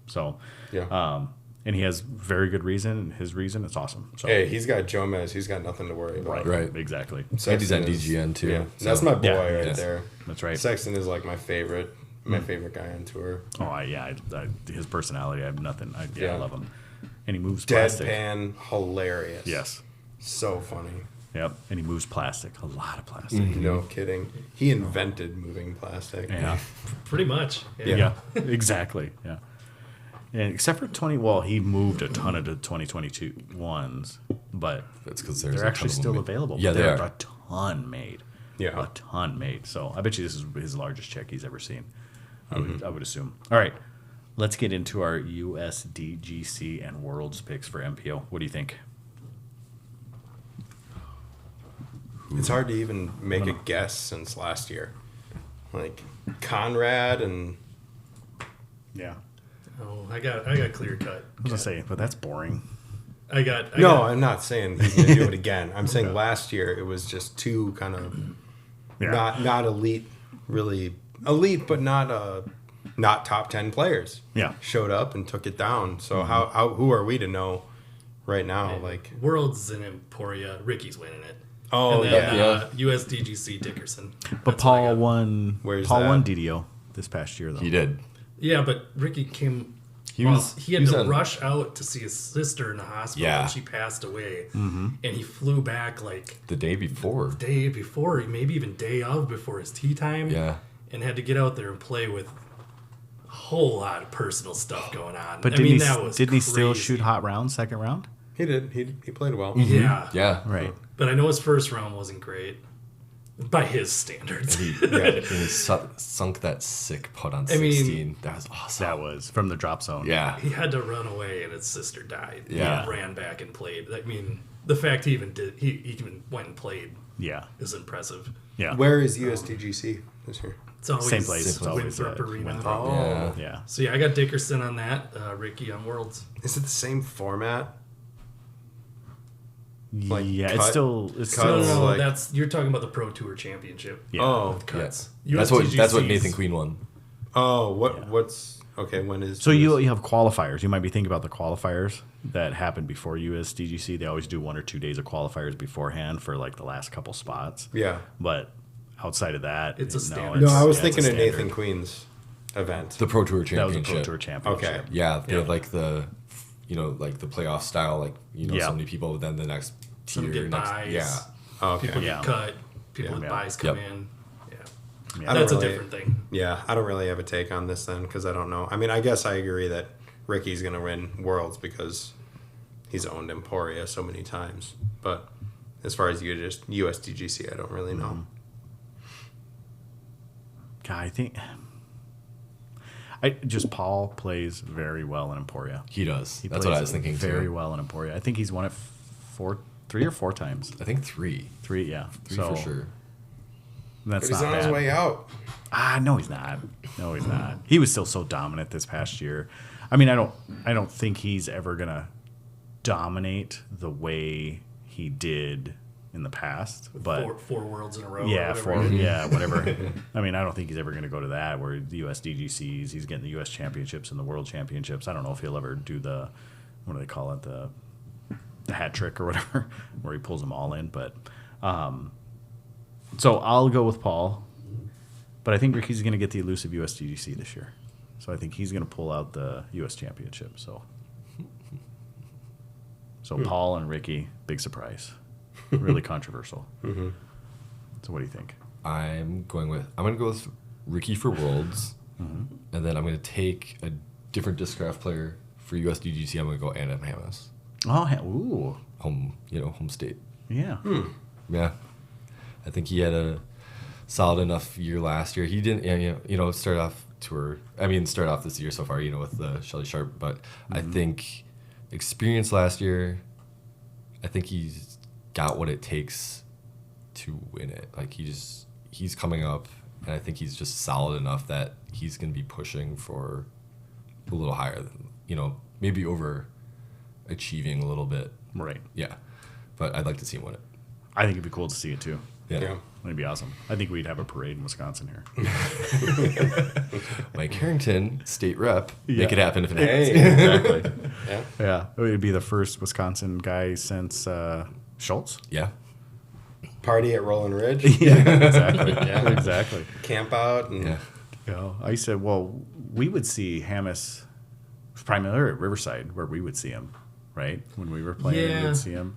So, Yeah. and he has very good reason, and his reason, it's awesome. So, Hey, he's got Jomez. He's got nothing to worry about. Right. exactly. And he's at is- DGN too. Yeah. So- That's my boy Yeah, right yes. there. That's right. Sexton is like my favorite guy on tour. Oh, his personality, I have nothing. I Yeah. love him, and he moves plastic. Deadpan, hilarious. Yes. So funny. Yep. And he moves plastic, a lot of plastic. No kidding. He invented moving plastic. Yeah. Pretty much. Yeah. Exactly. Yeah. And except for he moved a ton of the 2022 ones, but That's because there's they're a actually ton of still them. available. Yeah, but they there are. a ton made. Yeah. A ton made. So I bet you this is his largest check he's ever seen. I would assume. All right. Let's get into our USDGC and Worlds picks for MPO. What do you think? It's hard to even make a guess since last year. Like Conrad and Yeah. Oh, I got clear cut. I was going to say, but that's boring. I got I'm not saying he's gonna do it again. I'm saying last year it was just two kind of Yeah. not elite, really elite, but not top 10 players. Yeah. Showed up and took it down. So who are we to know right now? Like, Worlds in Emporia. Ricky's winning it. oh And yeah. then, USDGC Dickerson. But That's what I Paul got. won. Where's Paul that? won DDO this past year, though. He did. Yeah, but Ricky came. He He was- He had he was to on- rush out to see his sister in the hospital. Yeah. And she passed away, and he flew back like The day before. day before, maybe even day of before his tea time. Yeah. And had to get out there and play with a whole lot of personal stuff going on. But I didn't mean, he? that was Didn't he still crazy. shoot hot round second round? He did. He played well. Yeah. Yeah. Right. But I know his first round wasn't great by his standards. And he sunk that sick putt on I mean, 16. That was awesome. That was from the drop zone. Yeah. He had to run away, and his sister died. Yeah. He ran back and played. I mean, the fact he even went and played Yeah. is impressive. Yeah. Where is USDGC this year? It's always Same place. It's always Winthrop Arena. Winthrop. Oh. Yeah. Yeah. So yeah, I got Dickerson on that. Ricky on Worlds. Is it the same format? Like yeah. cut- It's still. No, Cuts, no, like- that's you're talking about the Pro Tour Championship. Yeah. Oh. Cuts. That's what USDGC's Nathan Queen won. Oh, what's okay? When is So you have qualifiers. You might be thinking about the qualifiers that happen before USDGC. They always do 1 or 2 days of qualifiers beforehand for like the last couple spots. Yeah. But outside of that, It's a no, standard. No, I was yeah, it's a thinking of standard. Nathan Queen's event. The Pro Tour That was a Championship. Pro Tour championship. Okay. Yeah, they Yeah. have like the, like the playoff style, like Yeah. so many people. Then the next Some tier, get next, buys. yeah, Okay. People Yeah. get cut. People Yeah. with Yeah. buys come Yep. in. Yeah. Yeah. I don't That's a really- different thing. Yeah, I don't really have a take on this then because I don't know. I mean, I guess I agree that Ricky's going to win Worlds because he's owned Emporia so many times. But as far as USDGC, I don't really know. God, I think Paul plays very well in Emporia. he does. He That's plays what I was thinking very too. well in Emporia. I think he's won it 3 or 4 times. I think 3, 3, yeah. 3 So, for sure. That's But he's not on his bad. way out. No, he's not. No, he's not. He was still so dominant this past year. I mean, I don't think he's ever gonna dominate the way he did in the past. But Four Worlds in a row. yeah, or whatever. whatever. I mean, I don't think he's ever gonna go to that where the USDGCs. He's getting the US championships and the World Championships. I don't know if he'll ever do the what do they call it the hat trick or whatever, where he pulls them all in. But so I'll go with Paul. But I think Ricky's going to get the elusive USDGC this year. So I think he's going to pull out the US Championship. So Paul and Ricky, big surprise. Really controversial. So what do you think? I'm going to go with Ricky for Worlds, and then I'm going to take a different discraft player for USDGC. I'm going to go Anna Hamas, Oh, ooh. home state. Yeah. Yeah, I think he had a solid enough year last year. He didn't, start off this year so far, with the Shelly Sharp. But I think experience last year, I think he's got what it takes to win it. Like he's coming up, and I think he's just solid enough that he's going to be pushing for a little higher than, maybe overachieving a little bit. Right. Yeah. But I'd like to see him win it. I think it'd be cool to see it too. Yeah. It'd be awesome. I think we'd have a parade in Wisconsin here. Mike Harrington, state rep, make it happen if it happens. Exactly. Yeah. Yeah. It would be the first Wisconsin guy since Schultz. Yeah. Party at Rolling Ridge. Yeah, exactly. Yeah, exactly. Camp out. And Yeah. I said, well, we would see Hamas primarily at Riverside, where we would see him, right? When we were playing, we would see him.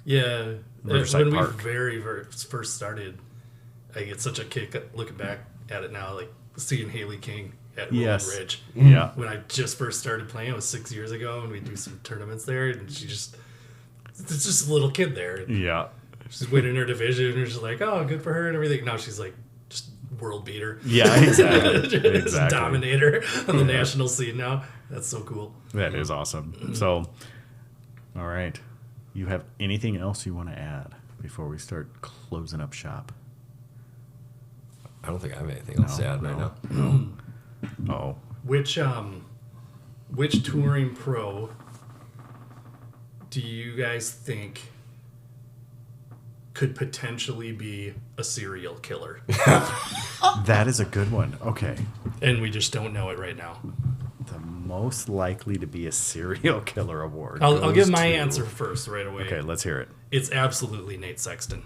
Yeah. Riverside when Park. we very first started, I get such a kick looking back at it now, like seeing Haley King at Rolling Ridge. Yeah. When I just first started playing, it was 6 years ago, and we do some tournaments there, and it's just a little kid there. Yeah. She's winning her division, and she's like, oh, good for her and everything. Now she's like, just world beater. Yeah, exactly. Just Exactly. dominator on the national scene now. That's so cool. That is awesome. So, all right. You have anything else you want to add before we start closing up shop? I don't think I have anything else to add right now. Oh. Which touring pro do you guys think could potentially be a serial killer? That is a good one. Okay. And we just don't know it right now. The most likely to be a serial killer award. I'll goes give my to- answer first right away. Okay, let's hear it. It's absolutely Nate Sexton.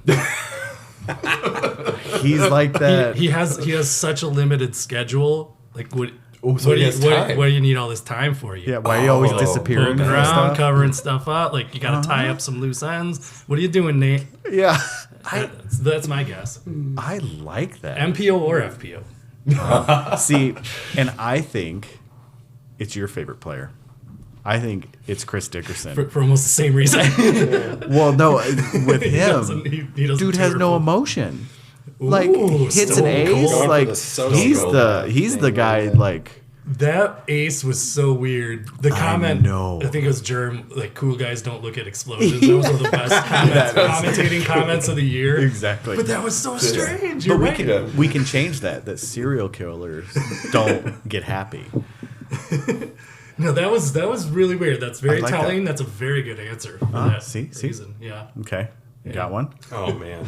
He's like that. He has such a limited schedule. Like what? So he has time. What do you need all this time for? Yeah, why are you always disappearing Moving and around, stuff? covering stuff up. Like you got to tie up some loose ends. What are you doing, Nate? Yeah. That's my guess. I like that. MPO or FPO? See, and I think it's your favorite player. I think it's Chris Dickerson. For almost the same reason. Well, no, with him, he doesn't dude has tutor no for- emotion. Like Ooh, hits so an ace, cool. Going for like the so he's cool the guy. Like That ace was so weird. The comment, know. I think it was Germ, like, cool guys don't look at explosions. That was one of the best commentating comments of the year. exactly. But that was so strange. But You're we right. can we can change that. That serial killers don't get happy. No, that was really weird. That's very I like telling. That's a very good answer for that see? reason. Yeah. Okay, you got one. Oh man.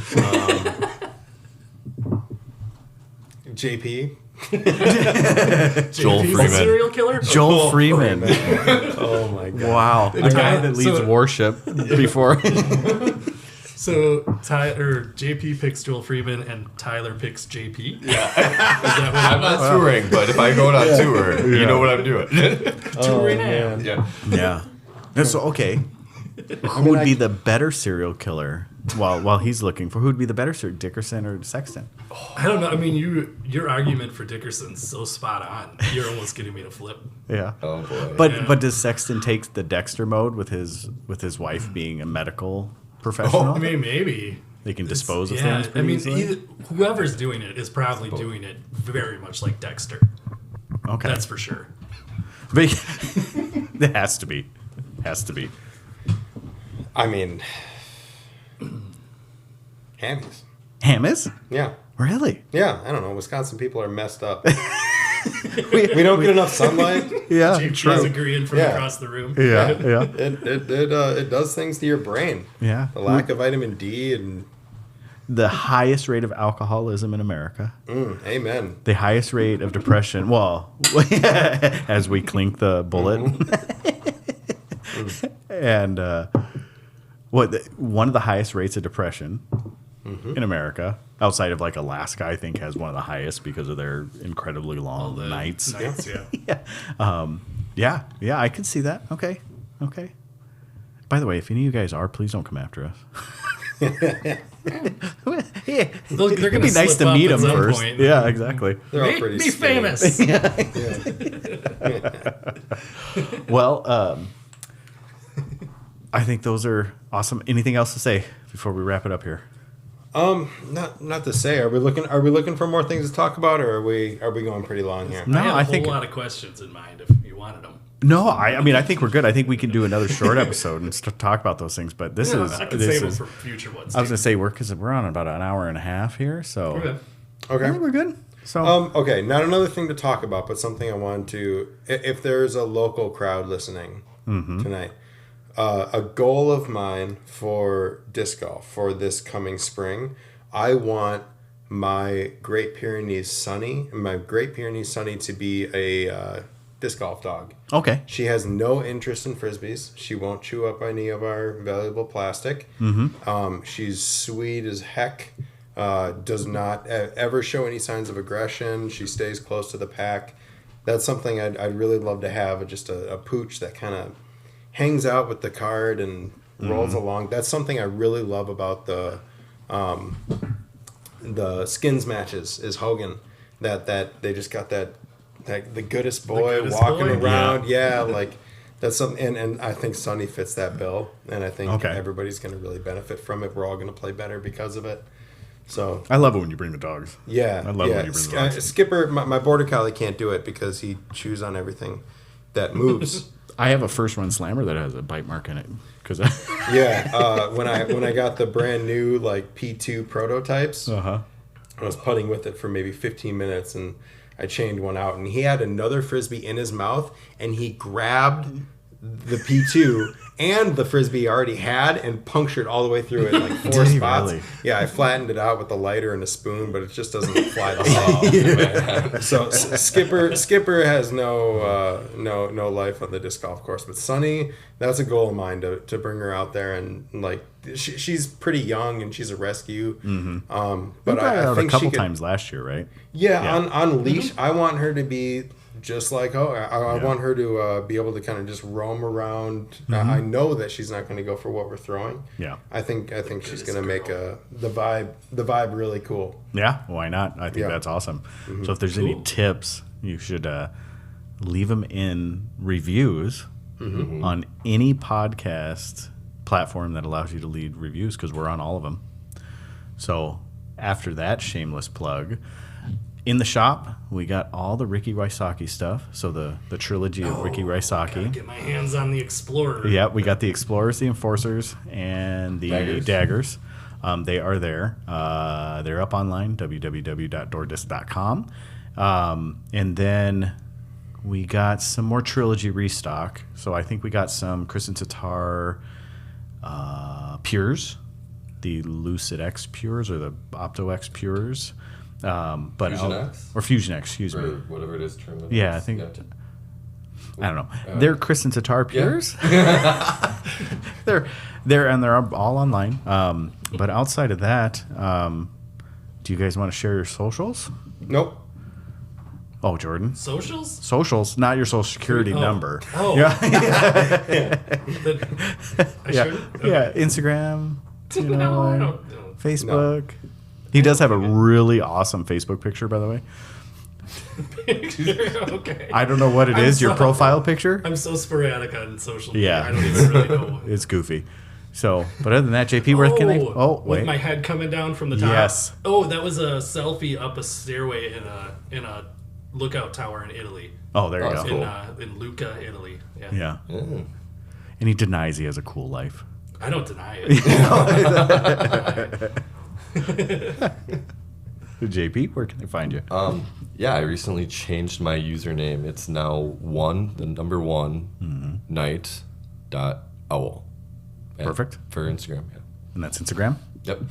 JP. Joel JP's a Freeman. serial killer? Joel Freeman. Oh my god. Wow, the guy that leads So- Warship before. So JP picks Joel Freeman and Tyler picks JP. Yeah. Is that what I'm not touring, but if I go on tour, you know what I'm doing. touring at? Yeah. Yeah. So okay, who would be the better serial killer? While he's looking for who would be the better serial, Dickerson or Sexton? I don't know. I mean, your argument for Dickerson's so spot on. You're almost getting me to flip. Yeah. Oh boy. But does Sexton take the Dexter mode with his wife being a medical professional? I mean, maybe. They can dispose of Yeah, things I pretty mean, easily? whoever's doing it is probably doing it very much like Dexter. Okay. That's for sure. But it has to be. Has to be. I mean, hammies. Hamas? Yeah. Really? Yeah. I don't know. Wisconsin people are messed up. We don't get enough sunlight. Yeah. JP's agreeing from Yeah. across the room. Yeah. Yeah. It does things to your brain. Yeah. The lack of vitamin D and The highest rate of alcoholism in America. amen. The highest rate of depression. Well, as we clink the bullet. And one of the highest rates of depression in America, outside of like Alaska, I think has one of the highest because of their incredibly long nights. Yeah. Yeah. Yeah, I can see that. Okay. By the way, if any of you guys are, please don't come after us. They're It'd gonna be nice slip to up meet at them some first. point. Yeah, exactly. They're all Make pretty me skinny. famous. Well, I think those are awesome. Anything else to say before we wrap it up here? Not to say. Are we looking for more things to talk about, or are we going pretty long here? No, I had a whole lot of questions in mind if you wanted them. No, I mean, I think we're good. I think we can do another short episode and talk about those things. But this is I can this save them is. for future ones. I was gonna say we're on about an hour and a half here, so Okay. I Okay. think we're good. So Okay, not another thing to talk about, but something I wanted to. If there's a local crowd listening tonight, a goal of mine for disc golf for this coming spring, I want my Great Pyrenees Sunny to be a disc golf dog. okay, She has no interest in frisbees. She won't chew up any of our valuable plastic. She's sweet as heck. Does not ever show any signs of aggression. She stays close to the pack. That's something I'd really love to have. Just a pooch that kind of hangs out with the card and rolls along. That's something I really love about the skins matches. Is Hogan that they just got that the goodest boy goodest walking boy? around. Yeah, like that's something. And I think Sonny fits that bill. And I think everybody's going to really benefit from it. We're all going to play better because of it. So I love it when you bring the dogs. yeah, I love it when you bring the dogs. Skipper, my border collie can't do it because he chews on everything that moves. I have a first run slammer that has a bite mark in it because When I got the brand new like P2 prototypes, I was putting with it for maybe 15 minutes and I chained one out and he had another frisbee in his mouth and he grabbed the P2 and the frisbee he already had and punctured all the way through it like 4 Did he spots. really? Yeah, I flattened it out with a lighter and a spoon, but it just doesn't fly the same. So Skipper has no life on the disc golf course, but Sunny, that's a goal of mine to bring her out there and like she's pretty young and she's a rescue. But I think a couple she could, times last year, right? Yeah, on leash. I want her to be just like I want her to be able to kind of just roam around. I know that she's not going to go for what we're throwing. Yeah. I think she's going to make the vibe really cool. Yeah, why not? I think that's awesome. So if there's any tips, you should leave them in reviews on any podcast platform that allows you to leave reviews because we're on all of them. So after that shameless plug, in the shop, we got all the Ricky Wysocki stuff. So the trilogy of Ricky Gotta Wysocki. get my hands on the Explorer. Yeah, we got the Explorers, the Enforcers, and the Daggers. They are there. They're up online, www.doordisc.com. And then we got some more trilogy restock. So I think we got some Kristen Tatar Pures, the Lucid X Pures or the Opto X Pures. But Fusion X? Or Fusion X, excuse me. Or whatever it is. Yeah, I think. I don't know. They're Kristen Tatar Pures. they're all online. But outside of that, do you guys want to share your socials? Nope. Oh, Jordan. Socials? Not your social security number. Oh. Yeah. I shouldn't? Yeah. Instagram. You know, No, I don't know. Facebook. He does have a really awesome Facebook picture, by the way. Okay. I don't know what it is. Your profile picture. I'm so sporadic on social media. Yeah. I don't even really know. It's goofy. So, but other than that, JP, where can they? Oh, wait. With my head coming down from the top. Yes. Oh, that was a selfie up a stairway in a lookout tower in Italy. Oh, there you go. Cool. In Lucca, Italy. Yeah. Yeah. Yeah. And he denies he has a cool life. I don't deny it. JP, where can they find you? Yeah, I recently changed my username. It's now the number one, night.owl. Perfect. For Instagram, yeah. And that's Instagram. Yep.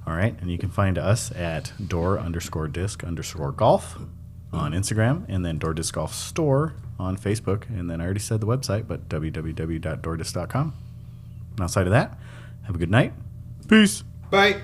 All right. And you can find us at door_disc_golf on Instagram and then Door Disc Golf Store on Facebook. And then I already said the website, but www.doordisc.com. And outside of that, have a good night. Peace. Bye.